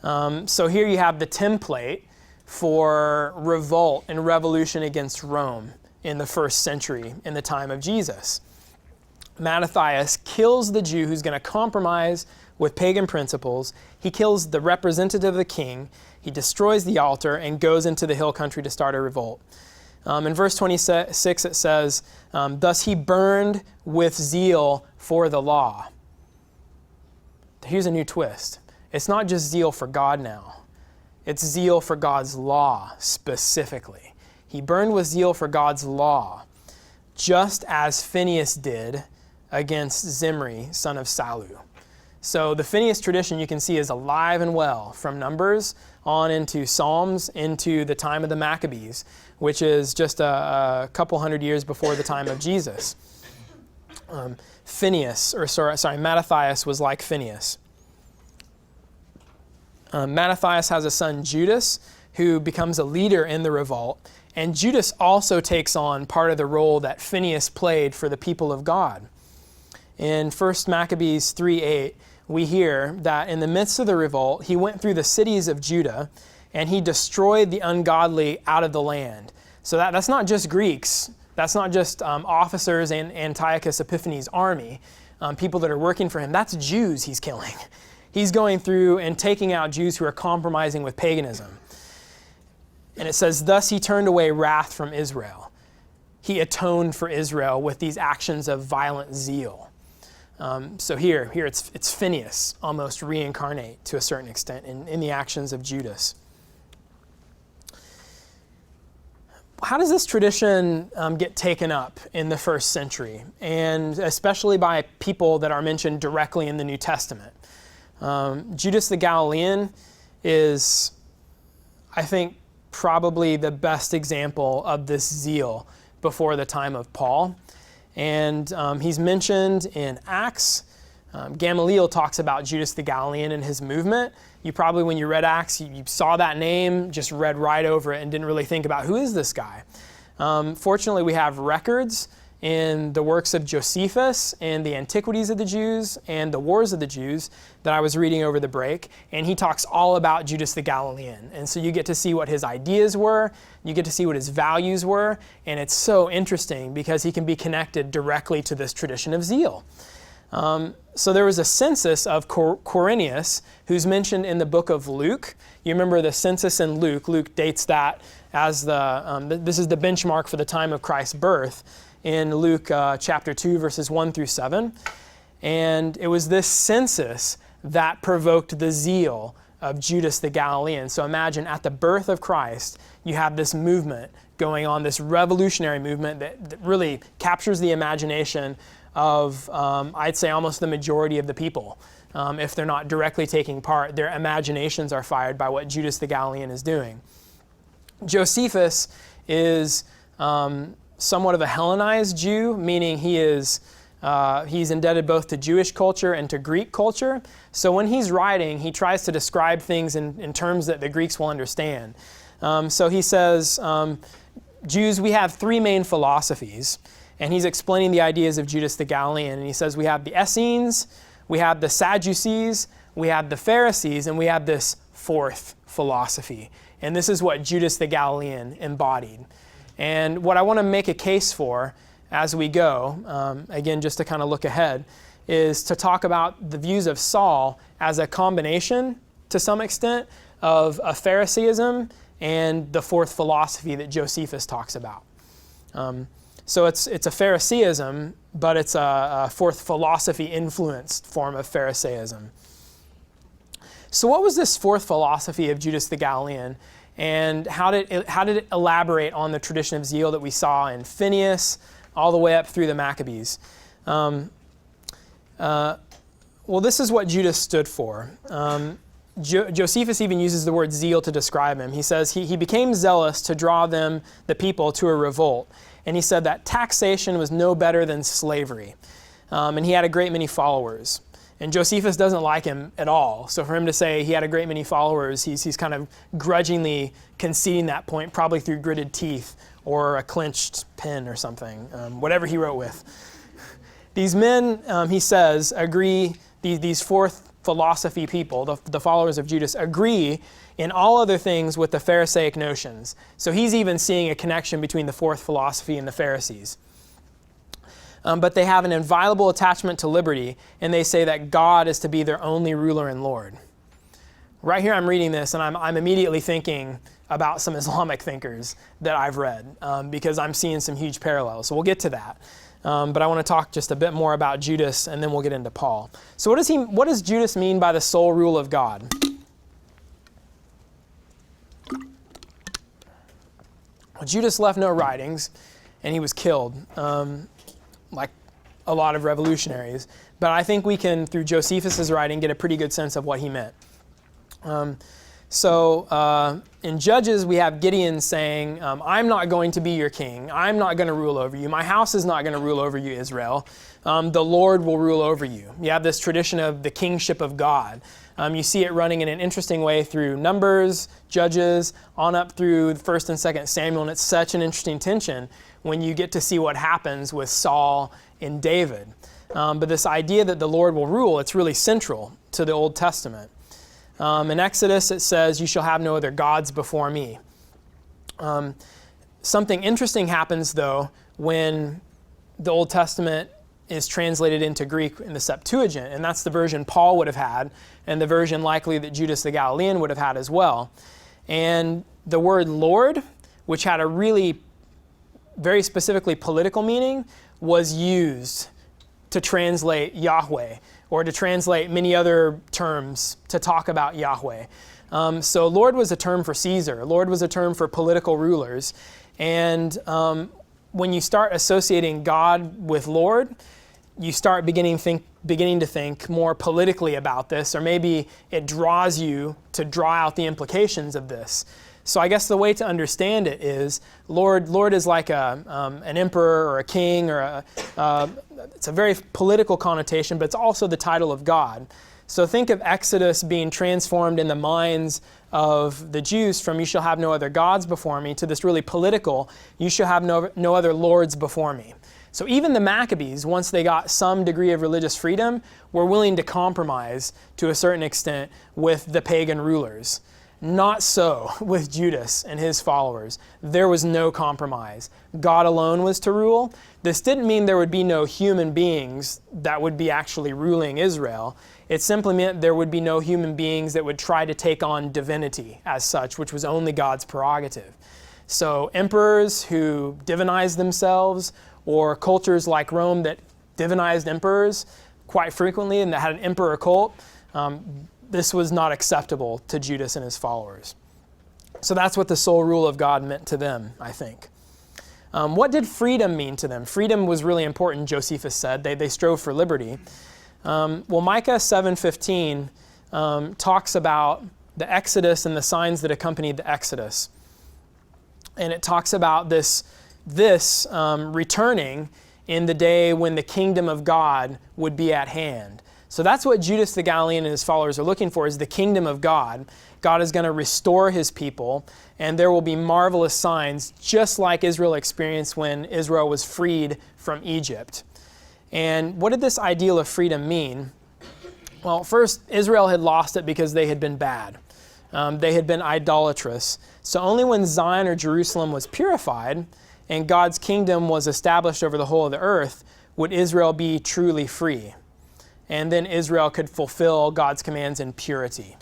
So here you have the template for revolt and revolution against Rome in the first century, in the time of Jesus. Mattathias kills the Jew who's going to compromise with pagan principles. He kills the representative of the king. He destroys the altar and goes into the hill country to start a revolt. In verse 26 it says, "Thus he burned with zeal for the law." Here's a new twist. It's not just zeal for God now. It's zeal for God's law specifically. He burned with zeal for God's law, just as Phineas did against Zimri, son of Salu. So the Phineas tradition, you can see, is alive and well from Numbers on into Psalms, into the time of the Maccabees, which is just a couple hundred years before the time of Jesus. Mattathias was like Phineas. Mattathias has a son, Judas, who becomes a leader in the revolt. And Judas also takes on part of the role that Phineas played for the people of God. In 1 Maccabees 3:8, we hear that in the midst of the revolt, he went through the cities of Judah and he destroyed the ungodly out of the land. So that's not just Greeks. That's not just officers in Antiochus Epiphanes' army, people that are working for him. That's Jews he's killing. He's going through and taking out Jews who are compromising with paganism. And it says, "Thus he turned away wrath from Israel." He atoned for Israel with these actions of violent zeal. So here it's Phineas almost reincarnate to a certain extent in the actions of Judas. How does this tradition get taken up in the first century, and especially by people that are mentioned directly in the New Testament? Judas the Galilean is, I think, probably the best example of this zeal before the time of Paul. And he's mentioned in Acts. Gamaliel talks about Judas the Galilean and his movement. You probably, when you read Acts, you saw that name, just read right over it and didn't really think about, who is this guy? Fortunately, we have records in the works of Josephus and the Antiquities of the Jews and the Wars of the Jews that I was reading over the break, and he talks all about Judas the Galilean. And so you get to see what his ideas were, you get to see what his values were, and it's so interesting because he can be connected directly to this tradition of zeal. So there was a census of Quirinius, who's mentioned in the book of Luke. You remember the census in Luke. Luke dates that as this is the benchmark for the time of Christ's birth in Luke chapter 2, verses 1 through 7. And it was this census that provoked the zeal of Judas the Galilean. So imagine at the birth of Christ, you have this movement going on, this revolutionary movement that really captures the imagination of, I'd say, almost the majority of the people if they're not directly taking part, their imaginations are fired by what Judas the Galilean is doing. Josephus is somewhat of a Hellenized Jew, meaning he's indebted both to Jewish culture and to Greek culture. So when he's writing, he tries to describe things in terms that the Greeks will understand. So he says, Jews, we have three main philosophies. And he's explaining the ideas of Judas the Galilean. And he says we have the Essenes, we have the Sadducees, we have the Pharisees, and we have this fourth philosophy. And this is what Judas the Galilean embodied. And what I want to make a case for as we go, again, just to kind of look ahead, is to talk about the views of Saul as a combination, to some extent, of a Pharisaism and the fourth philosophy that Josephus talks about. So it's a Pharisaism, but it's a fourth philosophy-influenced form of Pharisaism. So what was this fourth philosophy of Judas the Galilean, and how did it elaborate on the tradition of zeal that we saw in Phineas all the way up through the Maccabees? Well, this is what Judas stood for. Josephus even uses the word zeal to describe him. He says he became zealous to draw the people to a revolt. And he said that taxation was no better than slavery. And he had a great many followers. And Josephus doesn't like him at all. So for him to say he had a great many followers, he's kind of grudgingly conceding that point, probably through gritted teeth or a clenched pen or something, whatever he wrote with. These men, he says, agree, these fourth philosophy people, the followers of Judas, agree in all other things with the Pharisaic notions. So he's even seeing a connection between the fourth philosophy and the Pharisees. But they have an inviolable attachment to liberty, and they say that God is to be their only ruler and Lord. Right here I'm reading this, and I'm immediately thinking about some Islamic thinkers that I've read, because I'm seeing some huge parallels. So we'll get to that. But I want to talk just a bit more about Judas, and then we'll get into Paul. So what does Judas mean by the sole rule of God? Well, Judas left no writings, and he was killed, like a lot of revolutionaries. But I think we can, through Josephus' writing, get a pretty good sense of what he meant. So in Judges, we have Gideon saying, I'm not going to be your king. I'm not going to rule over you. My house is not going to rule over you, Israel. The Lord will rule over you. You have this tradition of the kingship of God. You see it running in an interesting way through Numbers, Judges, on up through 1st and 2nd Samuel, and it's such an interesting tension when you get to see what happens with Saul and David. But this idea that the Lord will rule, it's really central to the Old Testament. In Exodus, it says, you shall have no other gods before me. Something interesting happens, though, when the Old Testament is translated into Greek in the Septuagint, and that's the version Paul would have had, and the version likely that Judas the Galilean would have had as well. And the word Lord, which had a really very specifically political meaning, was used to translate Yahweh, or to translate many other terms to talk about Yahweh. So Lord was a term for Caesar. Lord was a term for political rulers. And when you start associating God with Lord, you start beginning to think more politically about this, or maybe it draws you to draw out the implications of this. So I guess the way to understand it is Lord is like an emperor or a king, or it's a very political connotation, but it's also the title of God. So think of Exodus being transformed in the minds of the Jews from you shall have no other gods before me to this really political, you shall have no other lords before me. So even the Maccabees, once they got some degree of religious freedom, were willing to compromise to a certain extent with the pagan rulers. Not so with Judas and his followers. There was no compromise. God alone was to rule. This didn't mean there would be no human beings that would be actually ruling Israel. It simply meant there would be no human beings that would try to take on divinity as such, which was only God's prerogative. So emperors who divinized themselves, or cultures like Rome that divinized emperors quite frequently and that had an emperor cult, this was not acceptable to Judas and his followers. So that's what the sole rule of God meant to them, I think. What did freedom mean to them? Freedom was really important, Josephus said. They strove for liberty. Micah 7:15 talks about the Exodus and the signs that accompanied the Exodus. And it talks about this returning in the day when the kingdom of God would be at hand. So that's what Judas the Galilean and his followers are looking for, is the kingdom of God. God is going to restore his people, and there will be marvelous signs, just like Israel experienced when Israel was freed from Egypt. And what did this ideal of freedom mean? Well, first, Israel had lost it because they had been bad. They had been idolatrous. So only when Zion or Jerusalem was purified and God's kingdom was established over the whole of the earth would Israel be truly free. And then Israel could fulfill God's commands in purity.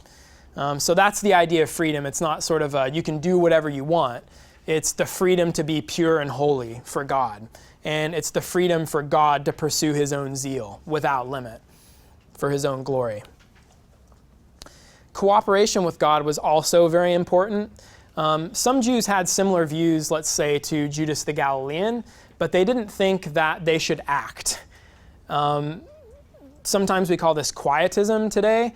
So that's the idea of freedom. It's not sort of you can do whatever you want. It's the freedom to be pure and holy for God. And it's the freedom for God to pursue his own zeal without limit for his own glory. Cooperation with God was also very important. Some Jews had similar views, let's say, to Judas the Galilean, but they didn't think that they should act. Sometimes we call this quietism today.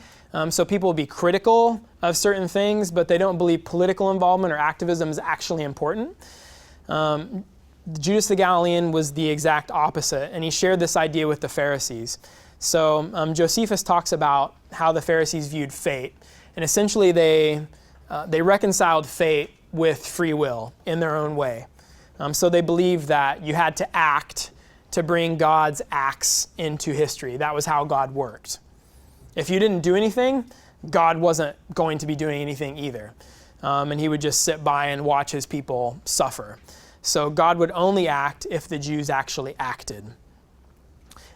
So people will be critical of certain things, but they don't believe political involvement or activism is actually important. Judas the Galilean was the exact opposite, and he shared this idea with the Pharisees. So Josephus talks about how the Pharisees viewed fate, and essentially they reconciled fate with free will in their own way. So they believed that you had to act to bring God's acts into history. That was how God worked. If you didn't do anything, God wasn't going to be doing anything either. And he would just sit by and watch his people suffer. So God would only act if the Jews actually acted.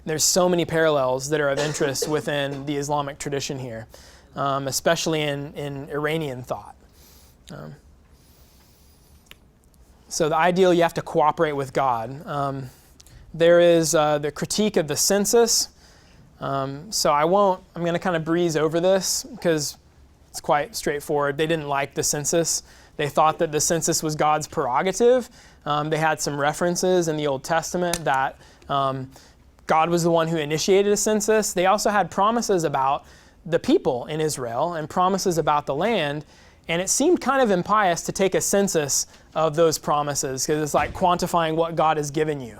There's so many parallels that are of interest within the Islamic tradition here, especially in Iranian thought. So the ideal, you have to cooperate with God. There is the critique of the census. So I'm going to kind of breeze over this because it's quite straightforward. They didn't like the census. They thought that the census was God's prerogative. They had some references in the Old Testament that God was the one who initiated a census. They also had promises about the people in Israel and promises about the land. And it seemed kind of impious to take a census of those promises because it's like quantifying what God has given you.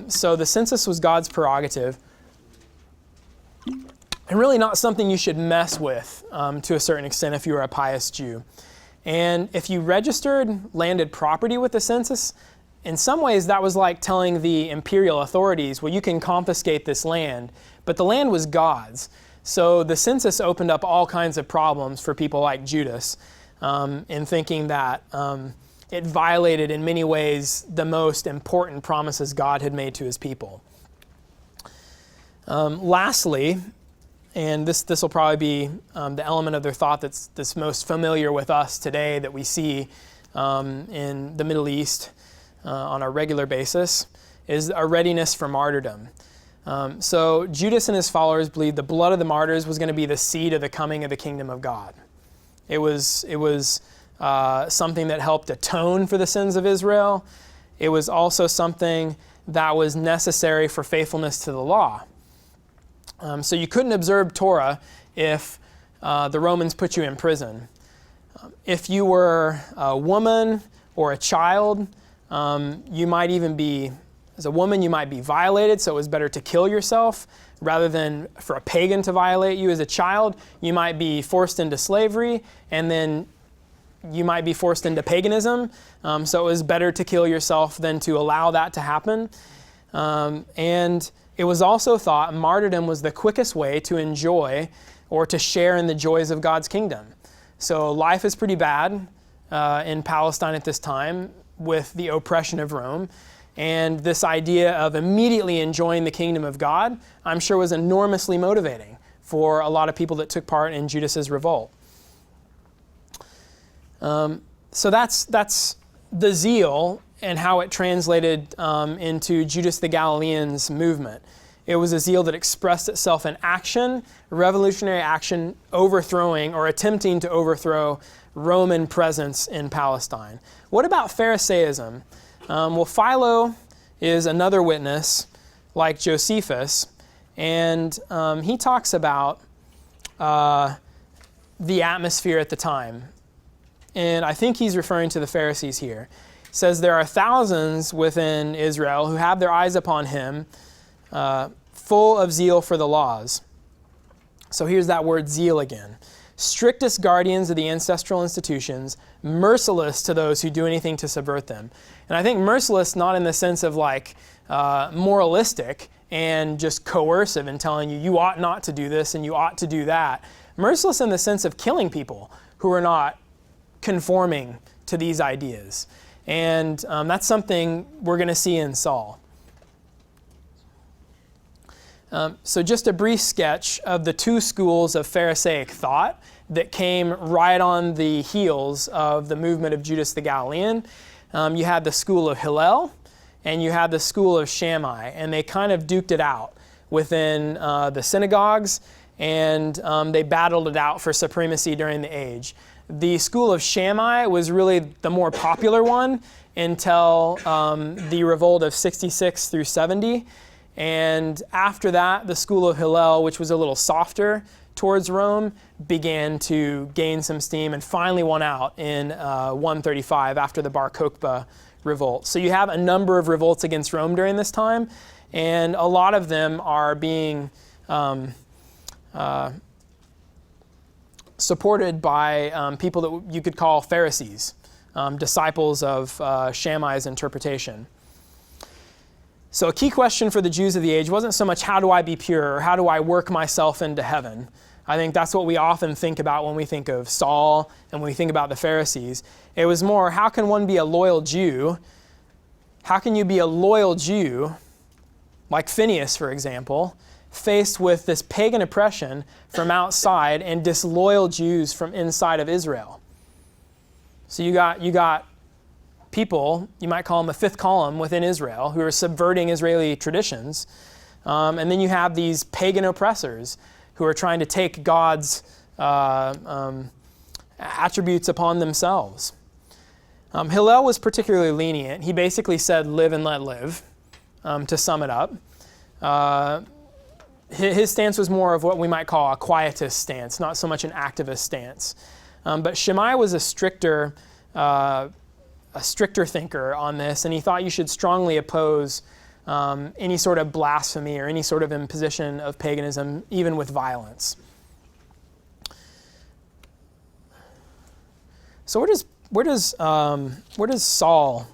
So the census was God's prerogative. And really not something you should mess with to a certain extent if you were a pious Jew. And if you registered landed property with the census, in some ways that was like telling the imperial authorities, well, you can confiscate this land, but the land was God's. So the census opened up all kinds of problems for people like Judas in thinking that it violated in many ways the most important promises God had made to his people. Lastly, and this will probably be the element of their thought that's most familiar with us today that we see in the Middle East on a regular basis, is a readiness for martyrdom. So Judas and his followers believed the blood of the martyrs was going to be the seed of the coming of the kingdom of God. It was something that helped atone for the sins of Israel. It was also something that was necessary for faithfulness to the law. So you couldn't observe Torah if the Romans put you in prison. If you were a woman or a child, you might even be, as a woman, you might be violated, so it was better to kill yourself rather than for a pagan to violate you. As a child, you might be forced into slavery, and then you might be forced into paganism. So it was better to kill yourself than to allow that to happen. And it was also thought martyrdom was the quickest way to enjoy or to share in the joys of God's kingdom. So life is pretty bad in Palestine at this time with the oppression of Rome. And this idea of immediately enjoying the kingdom of God, I'm sure was enormously motivating for a lot of people that took part in Judas's revolt. So that's the zeal and how it translated into Judas the Galilean's movement. It was a zeal that expressed itself in action, revolutionary action, overthrowing or attempting to overthrow Roman presence in Palestine. What about Pharisaism? Well, Philo is another witness like Josephus, And he talks about the atmosphere at the time. And I think he's referring to the Pharisees here. He says, there are thousands within Israel who have their eyes upon him, full of zeal for the laws. So here's that word zeal again. Strictest guardians of the ancestral institutions, merciless to those who do anything to subvert them. And I think merciless not in the sense of like moralistic and just coercive and telling you ought not to do this and you ought to do that. Merciless in the sense of killing people who are not conforming to these ideas. And that's something we're going to see in Saul. So just a brief sketch of the two schools of Pharisaic thought that came right on the heels of the movement of Judas the Galilean. You had the school of Hillel and you had the school of Shammai, and they kind of duked it out within the synagogues, and they battled it out for supremacy during the age. The school of Shammai was really the more popular one until the revolt of 66 through 70. And after that, the school of Hillel, which was a little softer towards Rome, began to gain some steam and finally won out in 135 after the Bar Kokhba revolt. So you have a number of revolts against Rome during this time, and a lot of them are being supported by people that you could call Pharisees, disciples of Shammai's interpretation. So a key question for the Jews of the age wasn't so much how do I be pure or how do I work myself into heaven. I think that's what we often think about when we think of Saul and when we think about the Pharisees. It was more, how can one be a loyal Jew? How can you be a loyal Jew, like Phineas, for example, faced with this pagan oppression from outside and disloyal Jews from inside of Israel? So you got people, you might call them the fifth column within Israel, who are subverting Israeli traditions. And then you have these pagan oppressors who are trying to take God's attributes upon themselves. Hillel was particularly lenient. He basically said, live and let live, to sum it up. His stance was more of what we might call a quietist stance, not so much an activist stance. But Shammai was a stricter thinker on this, and he thought you should strongly oppose any sort of blasphemy or any sort of imposition of paganism, even with violence. So where does Saul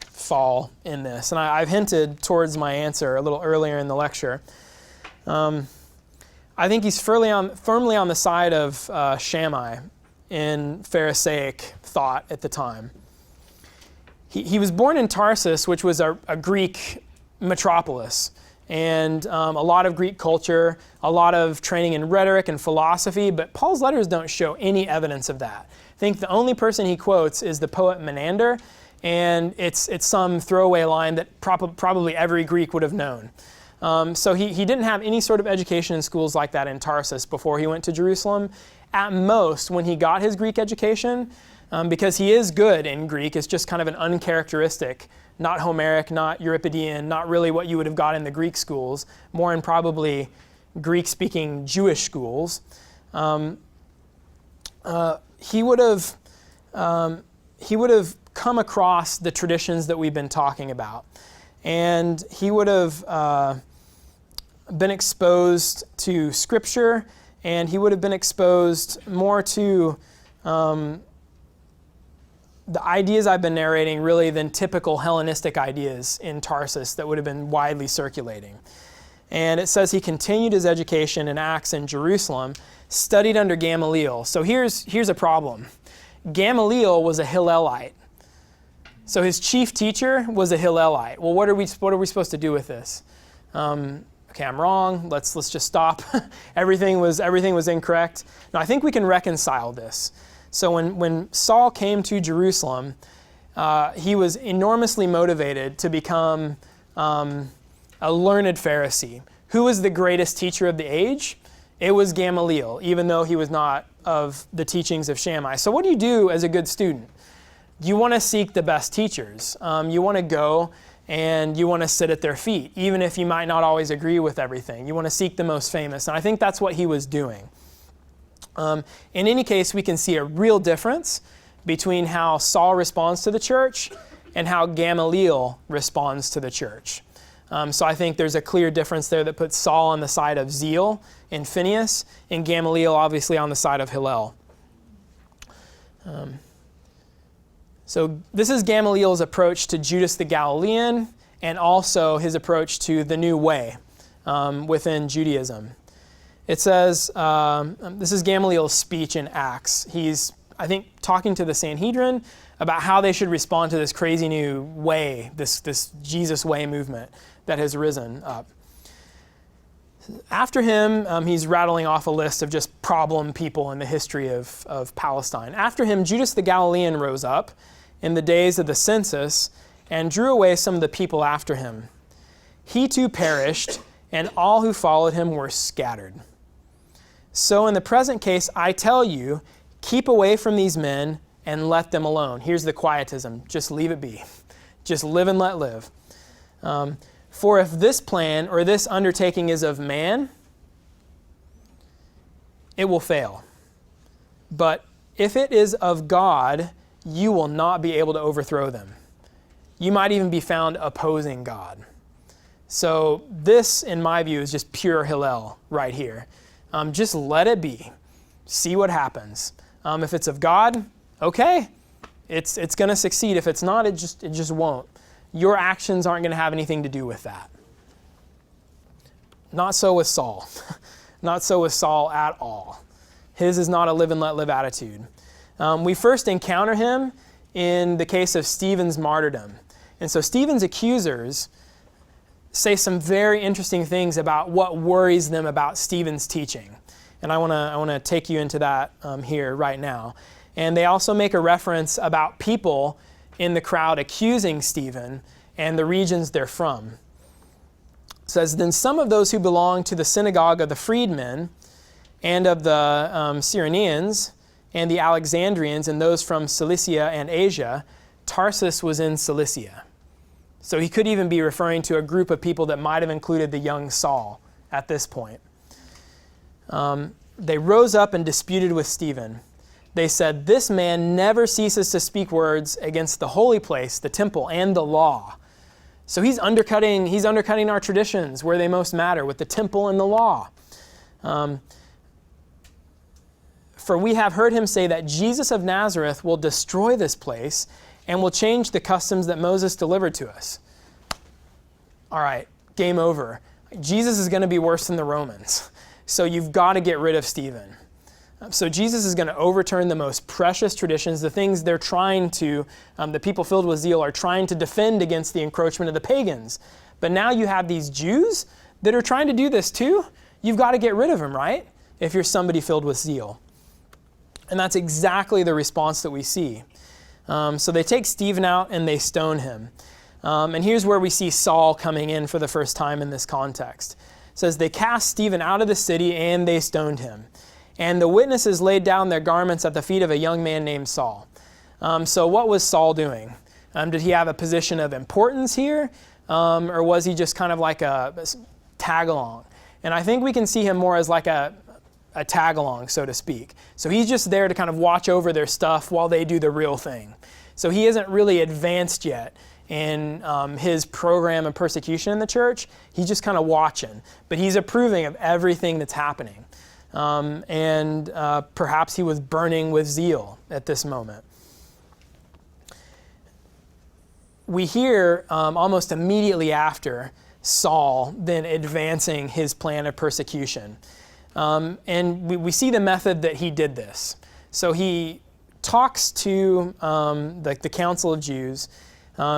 fall in this? And I've hinted towards my answer a little earlier in the lecture. I think he's firmly on the side of Shammai in Pharisaic thought at the time. He was born in Tarsus, which was a Greek metropolis, and a lot of Greek culture, a lot of training in rhetoric and philosophy, but Paul's letters don't show any evidence of that. I think the only person he quotes is the poet Menander, and it's some throwaway line that probably every Greek would have known. So he didn't have any sort of education in schools like that in Tarsus before he went to Jerusalem. At most, when he got his Greek education, because he is good in Greek, it's just kind of an uncharacteristic, not Homeric, not Euripidean, not really what you would have got in the Greek schools, more in probably Greek-speaking Jewish schools. He would have come across the traditions that we've been talking about, and he would have been exposed to Scripture, and he would have been exposed more to the ideas I've been narrating really than typical Hellenistic ideas in Tarsus that would have been widely circulating. And it says he continued his education in Acts in Jerusalem, studied under Gamaliel. So here's a problem. Gamaliel was a Hillelite. So his chief teacher was a Hillelite. Well, what are we supposed to do with this? Okay, I'm wrong. Let's just stop. Everything was incorrect. No, I think we can reconcile this. So when Saul came to Jerusalem, he was enormously motivated to become a learned Pharisee. Who was the greatest teacher of the age? It was Gamaliel, even though he was not of the teachings of Shammai. So what do you do as a good student? You want to seek the best teachers. You want to go and you want to sit at their feet, even if you might not always agree with everything. You want to seek the most famous, and I think that's what he was doing. In any case, we can see a real difference between how Saul responds to the church and how Gamaliel responds to the church. So I think there's a clear difference there that puts Saul on the side of zeal and Phineas, and Gamaliel obviously on the side of Hillel. So this is Gamaliel's approach to Judas the Galilean, and also his approach to the new way within Judaism. It says, this is Gamaliel's speech in Acts. He's, I think, talking to the Sanhedrin about how they should respond to this crazy new way, this Jesus way movement that has risen up. After him, he's rattling off a list of just problem people in the history of Palestine. After him, Judas the Galilean rose up in the days of the census and drew away some of the people after him. He too perished, and all who followed him were scattered. So in the present case, I tell you, keep away from these men and let them alone. Here's the quietism. Just leave it be. Just live and let live. For if this plan or this undertaking is of man, it will fail. But if it is of God, you will not be able to overthrow them. You might even be found opposing God. So this, in my view, is just pure Hillel right here. Just let it be. See what happens. If it's of God, okay, it's going to succeed. If it's not, it just won't. Your actions aren't going to have anything to do with that. Not so with Saul. Not so with Saul at all. His is not a live and let live attitude. We first encounter him in the case of Stephen's martyrdom. And so Stephen's accusers say some very interesting things about what worries them about Stephen's teaching. And I want to take you into that here right now. And they also make a reference about people in the crowd accusing Stephen and the regions they're from. It says, then some of those who belonged to the synagogue of the freedmen and of the Cyrenians and the Alexandrians and those from Cilicia and Asia, Tarsus was in Cilicia. So he could even be referring to a group of people that might have included the young Saul at this point. They rose up and disputed with Stephen. They said, this man never ceases to speak words against the holy place, the temple, and the law. So he's undercutting our traditions where they most matter, with the temple and the law. For we have heard him say that Jesus of Nazareth will destroy this place and will change the customs that Moses delivered to us. All right, game over. Jesus is going to be worse than the Romans. So you've got to get rid of Stephen. So Jesus is going to overturn the most precious traditions, the things they're trying to, the people filled with zeal are trying to defend against the encroachment of the pagans. But now you have these Jews that are trying to do this too. You've got to get rid of them, right? If you're somebody filled with zeal. And that's exactly the response that we see. So they take Stephen out and they stone him. And here's where we see Saul coming in for the first time in this context. It says, they cast Stephen out of the city and they stoned him. And the witnesses laid down their garments at the feet of a young man named Saul. So what was Saul doing? Did he have a position of importance here? Or was he just kind of like a tag-along? And I think we can see him more as like a tag-along, so to speak. So he's just there to kind of watch over their stuff while they do the real thing. So he isn't really advanced yet in his program of persecution in the church. He's just kind of watching. But he's approving of everything that's happening. And perhaps he was burning with zeal at this moment. We hear almost immediately after Saul then advancing his plan of persecution. And we see the method that he did this. So he talks to the council of Jews.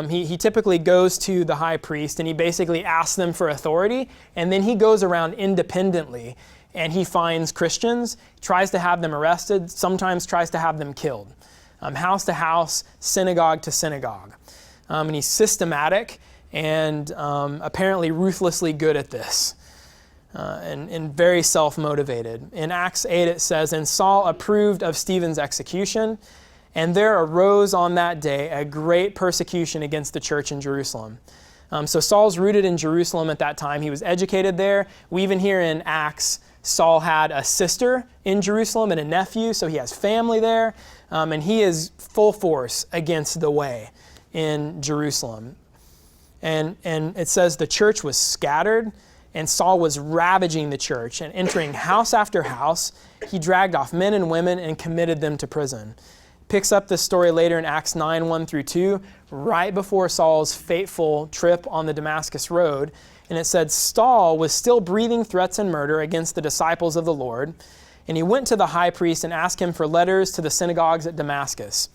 He typically goes to the high priest and he basically asks them for authority. And then he goes around independently and he finds Christians, tries to have them arrested, sometimes tries to have them killed. House to house, synagogue to synagogue. And he's systematic and apparently ruthlessly good at this. And very self-motivated. In Acts 8 it says, and Saul approved of Stephen's execution, and there arose on that day a great persecution against the church in Jerusalem. So Saul's rooted in Jerusalem at that time. He was educated there. We even hear in Acts, Saul had a sister in Jerusalem and a nephew, so he has family there. And he is full force against the way in Jerusalem. And it says the church was scattered, and Saul was ravaging the church and entering house after house. He dragged off men and women and committed them to prison. Picks up this story later in Acts 9, 1 through 2, right before Saul's fateful trip on the Damascus road. And it said, Saul was still breathing threats and murder against the disciples of the Lord. And he went to the high priest and asked him for letters to the synagogues at Damascus,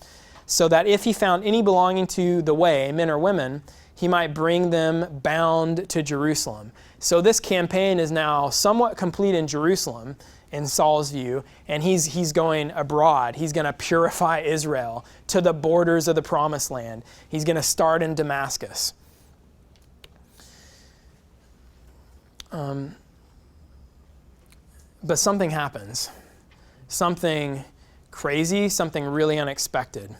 so that if he found any belonging to the way, men or women, he might bring them bound to Jerusalem. So this campaign is now somewhat complete in Jerusalem, in Saul's view, and he's going abroad. He's going to purify Israel to the borders of the promised land. He's going to start in Damascus. But something happens. Something crazy, something really unexpected.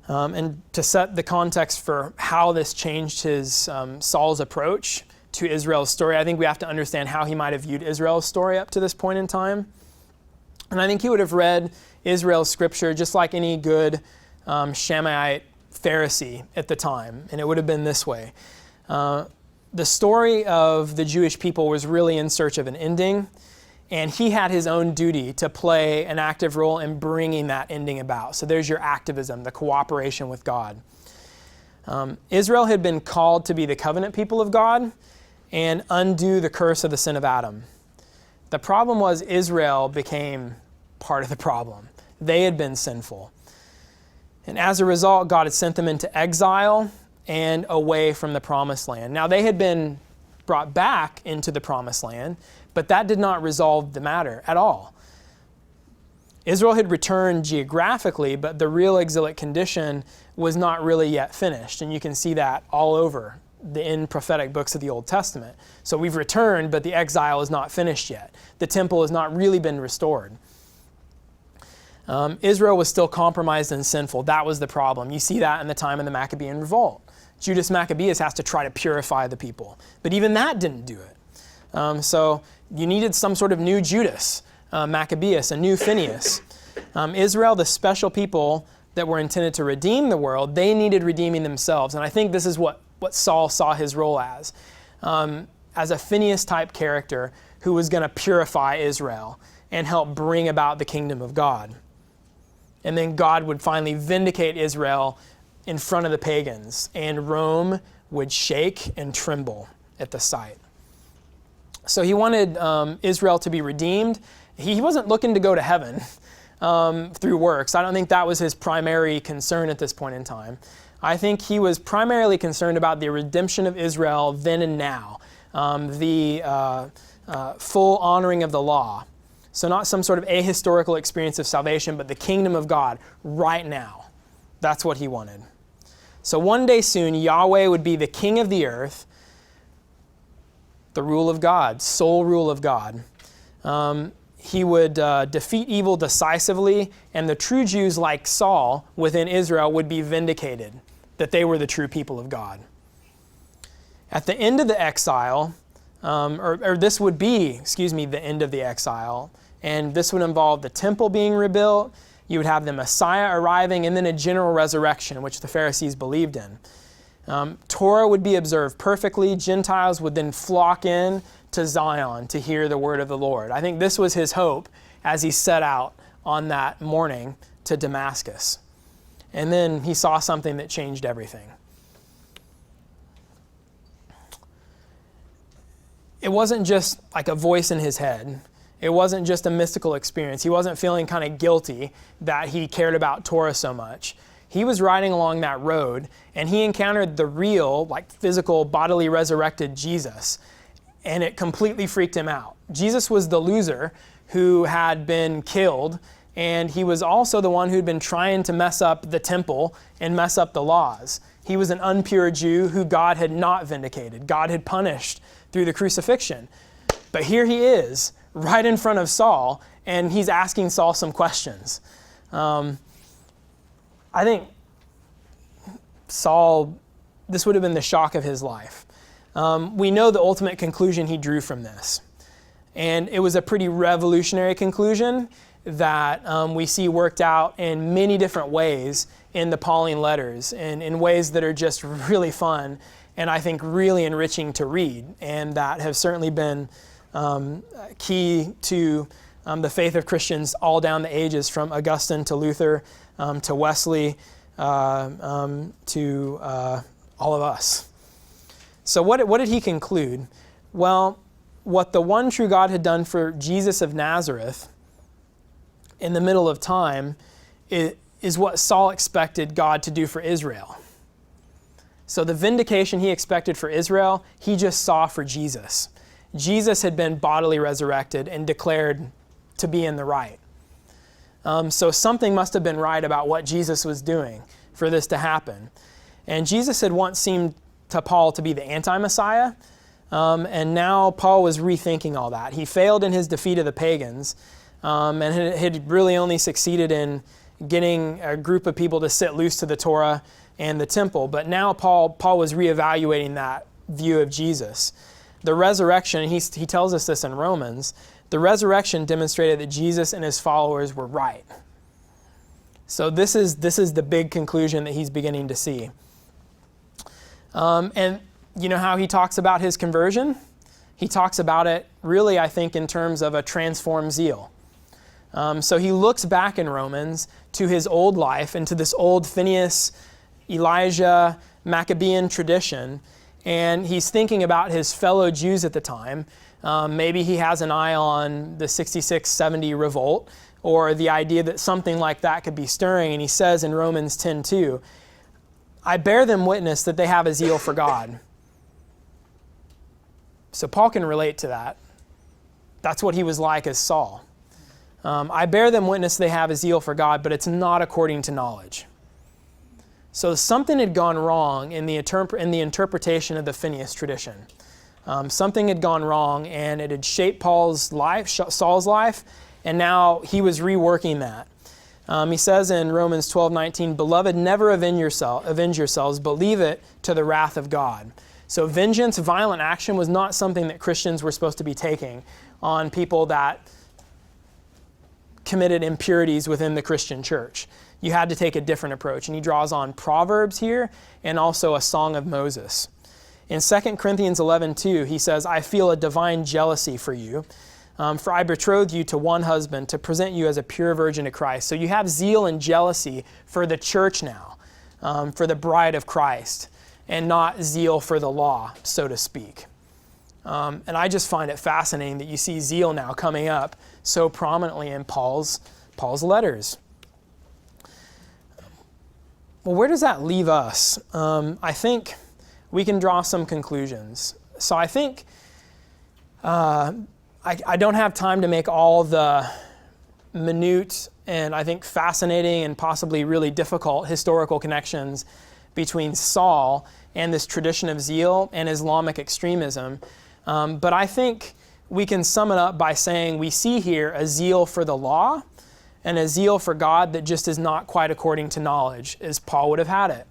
And to set the context for how this changed his Saul's approach to Israel's story, I think we have to understand how he might have viewed Israel's story up to this point in time. And I think he would have read Israel's scripture just like any good Shammite Pharisee at the time, and it would have been this way. The story of the Jewish people was really in search of an ending, and he had his own duty to play an active role in bringing that ending about. So there's your activism, the cooperation with God. Israel had been called to be the covenant people of God and undo the curse of the sin of Adam. The problem was Israel became part of the problem. They had been sinful. And as a result, God had sent them into exile and away from the promised land. Now, they had been brought back into the promised land, but that did not resolve the matter at all. Israel had returned geographically, but the real exilic condition was not really yet finished. And you can see that all over in prophetic books of the Old Testament. So we've returned, but the exile is not finished yet. The temple has not really been restored. Israel was still compromised and sinful. That was the problem. You see that in the time of the Maccabean revolt. Judas Maccabeus has to try to purify the people. But even that didn't do it. So you needed some sort of new Judas Maccabeus, a new Phineas. Israel, the special people that were intended to redeem the world, they needed redeeming themselves. And I think this is what Saul saw his role as a Phineas-type character who was going to purify Israel and help bring about the kingdom of God. And then God would finally vindicate Israel in front of the pagans, and Rome would shake and tremble at the sight. So he wanted Israel to be redeemed. He wasn't looking to go to heaven through works. I don't think that was his primary concern at this point in time. I think he was primarily concerned about the redemption of Israel then and now, the full honoring of the law. So not some sort of ahistorical experience of salvation, but the kingdom of God right now. That's what he wanted. So one day soon, Yahweh would be the king of the earth, the rule of God, sole rule of God. He would defeat evil decisively, and the true Jews like Saul within Israel would be vindicated, that they were the true people of God. At the end of the exile, this would be, the end of the exile, and this would involve the temple being rebuilt. You would have the Messiah arriving, and then a general resurrection, which the Pharisees believed in. Torah would be observed perfectly. Gentiles would then flock in to Zion to hear the word of the Lord. I think this was his hope as he set out on that morning to Damascus. And then he saw something that changed everything. It wasn't just like a voice in his head. It wasn't just a mystical experience. He wasn't feeling kind of guilty that he cared about Torah so much. He was riding along that road, and he encountered the real, physical, bodily resurrected Jesus, and it completely freaked him out. Jesus was the loser who had been killed, and he was also the one who'd been trying to mess up the temple and mess up the laws. He was an impure Jew who God had not vindicated. God had punished through the crucifixion. But here he is, right in front of Saul, and he's asking Saul some questions. I think Saul this would have been the shock of his life. We know the ultimate conclusion he drew from this. And it was a pretty revolutionary conclusion that we see worked out in many different ways in the Pauline letters, and in ways that are just really fun and I think really enriching to read, and that have certainly been key to the faith of Christians all down the ages, from Augustine to Luther to Wesley to all of us. So what did he conclude? Well, what the one true God had done for Jesus of Nazareth in the middle of time is what Saul expected God to do for Israel. So the vindication he expected for Israel, he just saw for Jesus. Jesus had been bodily resurrected and declared to be in the right. So something must have been right about what Jesus was doing for this to happen. And Jesus had once seemed to Paul to be the anti-Messiah, and now Paul was rethinking all that. He failed in his defeat of the pagans, and had really only succeeded in getting a group of people to sit loose to the Torah and the temple. But now Paul was reevaluating that view of Jesus. The resurrection, he tells us this in Romans, the resurrection demonstrated that Jesus and his followers were right. So this is the big conclusion that he's beginning to see. And you know how he talks about his conversion? He talks about it really, I think, in terms of a transformed zeal. So he looks back in Romans to his old life and to this old Phineas, Elijah, Maccabean tradition, and he's thinking about his fellow Jews at the time. Maybe he has an eye on the 66-70 revolt, or the idea that something like that could be stirring, and he says in Romans 10:2, I bear them witness that they have a zeal for God. So Paul can relate to that. That's what he was like as Saul. I bear them witness they have a zeal for God, but it's not according to knowledge. So something had gone wrong in the interpretation of the Phineas tradition. Something had gone wrong, and it had shaped Saul's life, and now he was reworking that. He says in Romans 12:19, Beloved, never avenge yourselves, but leave it to the wrath of God. So vengeance, violent action was not something that Christians were supposed to be taking on people that committed impurities within the Christian church. You had to take a different approach. And he draws on Proverbs here and also a Song of Moses. In 2 Corinthians 11:2, he says, I feel a divine jealousy for you, for I betrothed you to one husband to present you as a pure virgin to Christ. So you have zeal and jealousy for the church now, for the bride of Christ, and not zeal for the law, so to speak. And I just find it fascinating that you see zeal now coming up so prominently in Paul's letters. Well, where does that leave us? I think we can draw some conclusions. So I think I don't have time to make all the minute and I think fascinating and possibly really difficult historical connections between Saul and this tradition of zeal and Islamic extremism. But I think we can sum it up by saying we see here a zeal for the law and a zeal for God that just is not quite according to knowledge, as Paul would have had it.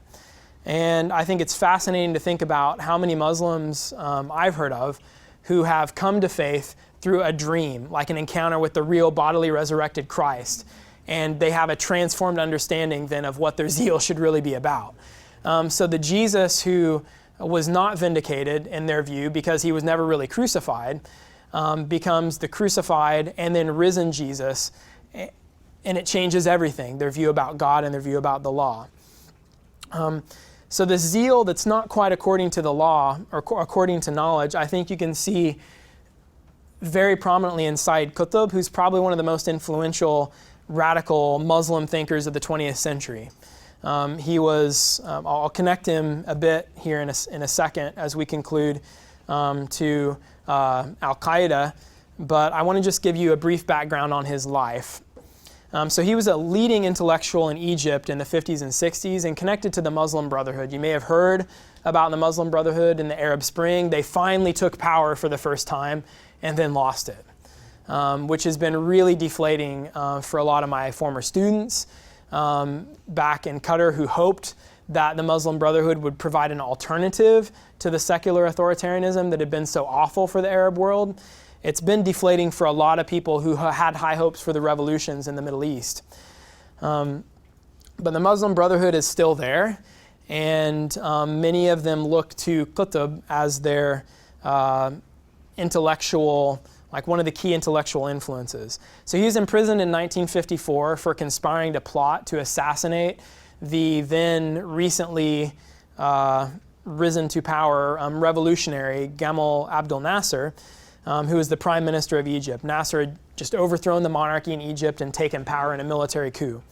And I think it's fascinating to think about how many Muslims I've heard of who have come to faith through a dream, like an encounter with the real bodily resurrected Christ. And they have a transformed understanding then of what their zeal should really be about. So the Jesus who was not vindicated in their view because he was never really crucified, becomes the crucified and then risen Jesus, and it changes everything, their view about God and their view about the law. So this zeal that's not quite according to the law or according to knowledge, I think you can see very prominently in Sayyid Qutb, who's probably one of the most influential radical Muslim thinkers of the 20th century. He was, I'll connect him a bit here in a second as we conclude to Al-Qaeda, but I want to just give you a brief background on his life. So he was a leading intellectual in Egypt in the 50s and 60s and connected to the Muslim Brotherhood. You may have heard about the Muslim Brotherhood in the Arab Spring. They finally took power for the first time and then lost it, which has been really deflating for a lot of my former students back in Qatar who hoped that the Muslim Brotherhood would provide an alternative to the secular authoritarianism that had been so awful for the Arab world. It's been deflating for a lot of people who had high hopes for the revolutions in the Middle East. But the Muslim Brotherhood is still there, and many of them look to Qutb as their intellectual, like one of the key intellectual influences. So he was imprisoned in 1954 for conspiring to plot to assassinate the then recently risen to power revolutionary Gamal Abdel Nasser, who was the prime minister of Egypt. Nasser had just overthrown the monarchy in Egypt and taken power in a military coup.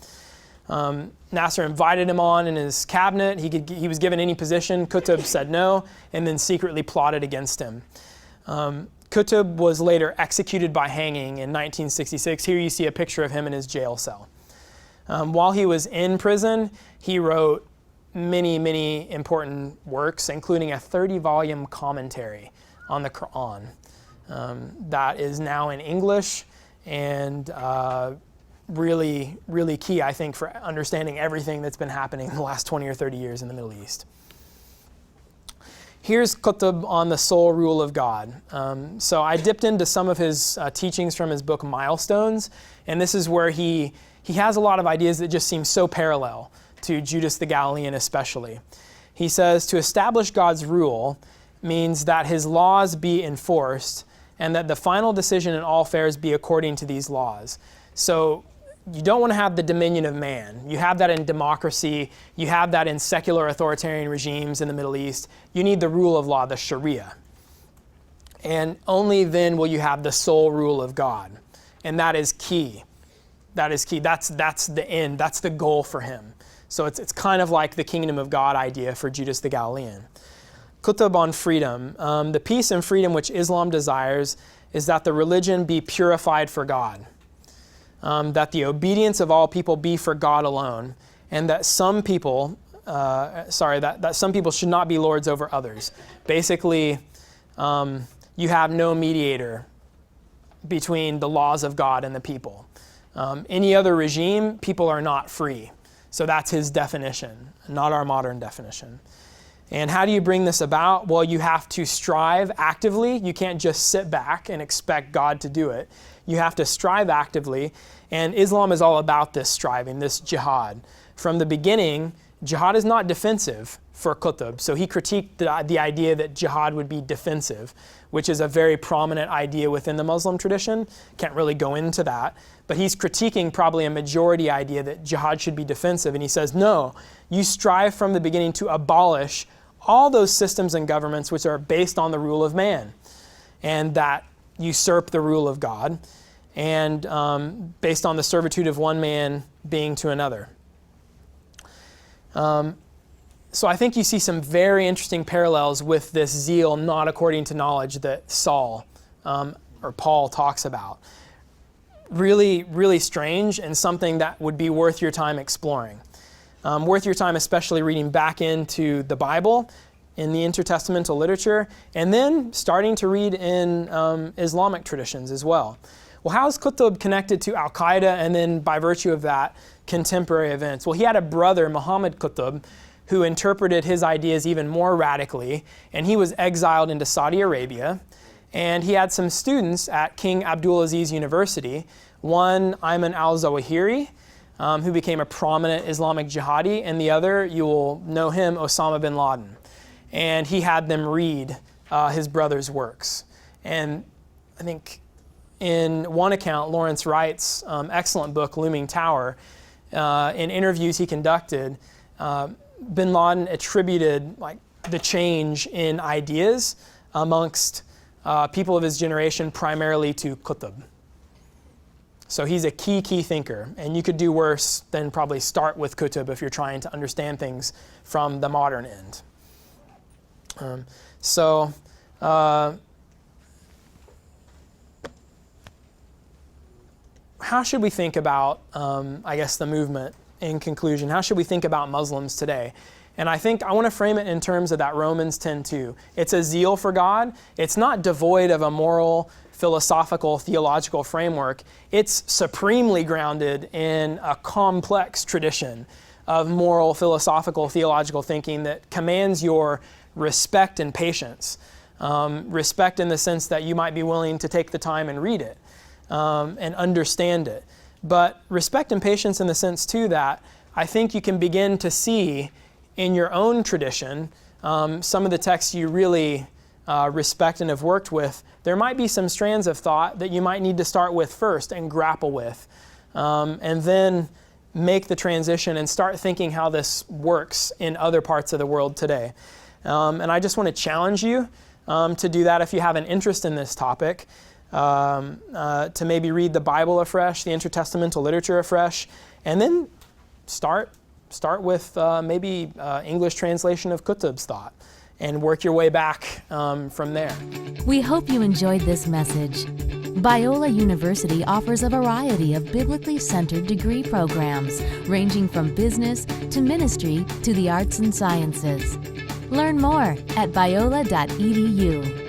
Nasser invited him on in his cabinet. He was given any position. Qutb said no, and then secretly plotted against him. Qutb was later executed by hanging in 1966. Here you see a picture of him in his jail cell. While he was in prison, he wrote many, many important works, including a 30-volume commentary on the Quran that is now in English and really, really key, I think, for understanding everything that's been happening in the last 20 or 30 years in the Middle East. Here's Qutb on the sole rule of God. So I dipped into some of his teachings from his book Milestones, and this is where he has a lot of ideas that just seem so parallel to Judas the Galilean especially. He says, to establish God's rule means that his laws be enforced and that the final decision in all affairs be according to these laws. So you don't want to have the dominion of man. You have that in democracy. You have that in secular authoritarian regimes in the Middle East. You need the rule of law, the Sharia. And only then will you have the sole rule of God. And that is key. That is key. That's the end. That's the goal for him. So it's kind of like the kingdom of God idea for Judas the Galilean. Qutb on freedom. The peace and freedom which Islam desires is that the religion be purified for God. That the obedience of all people be for God alone, and that some people, that some people should not be lords over others. Basically, you have no mediator between the laws of God and the people. Any other regime, people are not free. So that's his definition, not our modern definition. And how do you bring this about? Well, you have to strive actively. You can't just sit back and expect God to do it. You have to strive actively. And Islam is all about this striving, this jihad. From the beginning, jihad is not defensive for Qutb. So he critiqued the idea that jihad would be defensive, which is a very prominent idea within the Muslim tradition. Can't really go into that. But he's critiquing probably a majority idea that jihad should be defensive. And he says, no, you strive from the beginning to abolish all those systems and governments which are based on the rule of man and that usurp the rule of God and based on the servitude of one man being to another. So I think you see some very interesting parallels with this zeal not according to knowledge that Saul or Paul talks about. Really, really strange and something that would be worth your time exploring. Worth your time especially reading back into the Bible, in the intertestamental literature, and then starting to read in Islamic traditions as well. Well, how is Qutb connected to Al-Qaeda and then by virtue of that, contemporary events? Well, he had a brother, Muhammad Qutb, who interpreted his ideas even more radically, and he was exiled into Saudi Arabia. And he had some students at King Abdulaziz University, one Ayman al-Zawahiri, who became a prominent Islamic jihadi, and the other, you will know him, Osama bin Laden. And he had them read his brother's works. And I think in one account, Lawrence Wright's excellent book, Looming Tower, in interviews he conducted, bin Laden attributed the change in ideas amongst people of his generation primarily to Qutb. So he's a key thinker, and you could do worse than probably start with Qutb if you're trying to understand things from the modern end. How should we think about, the movement in conclusion? How should we think about Muslims today? And I think I want to frame it in terms of that Romans 10:2. It's a zeal for God. It's not devoid of a moral, philosophical, theological framework. It's supremely grounded in a complex tradition of moral, philosophical, theological thinking that commands your respect and patience. Respect in the sense that you might be willing to take the time and read it and understand it. But respect and patience in the sense, too, that I think you can begin to see in your own tradition some of the texts you really respect and have worked with. There might be some strands of thought that you might need to start with first and grapple with, and then make the transition and start thinking how this works in other parts of the world today. And I just want to challenge you to do that if you have an interest in this topic, to maybe read the Bible afresh, the intertestamental literature afresh, and then start with maybe English translation of Qutb's thought and work your way back from there. We hope you enjoyed this message. Biola University offers a variety of biblically centered degree programs ranging from business to ministry to the arts and sciences. Learn more at biola.edu.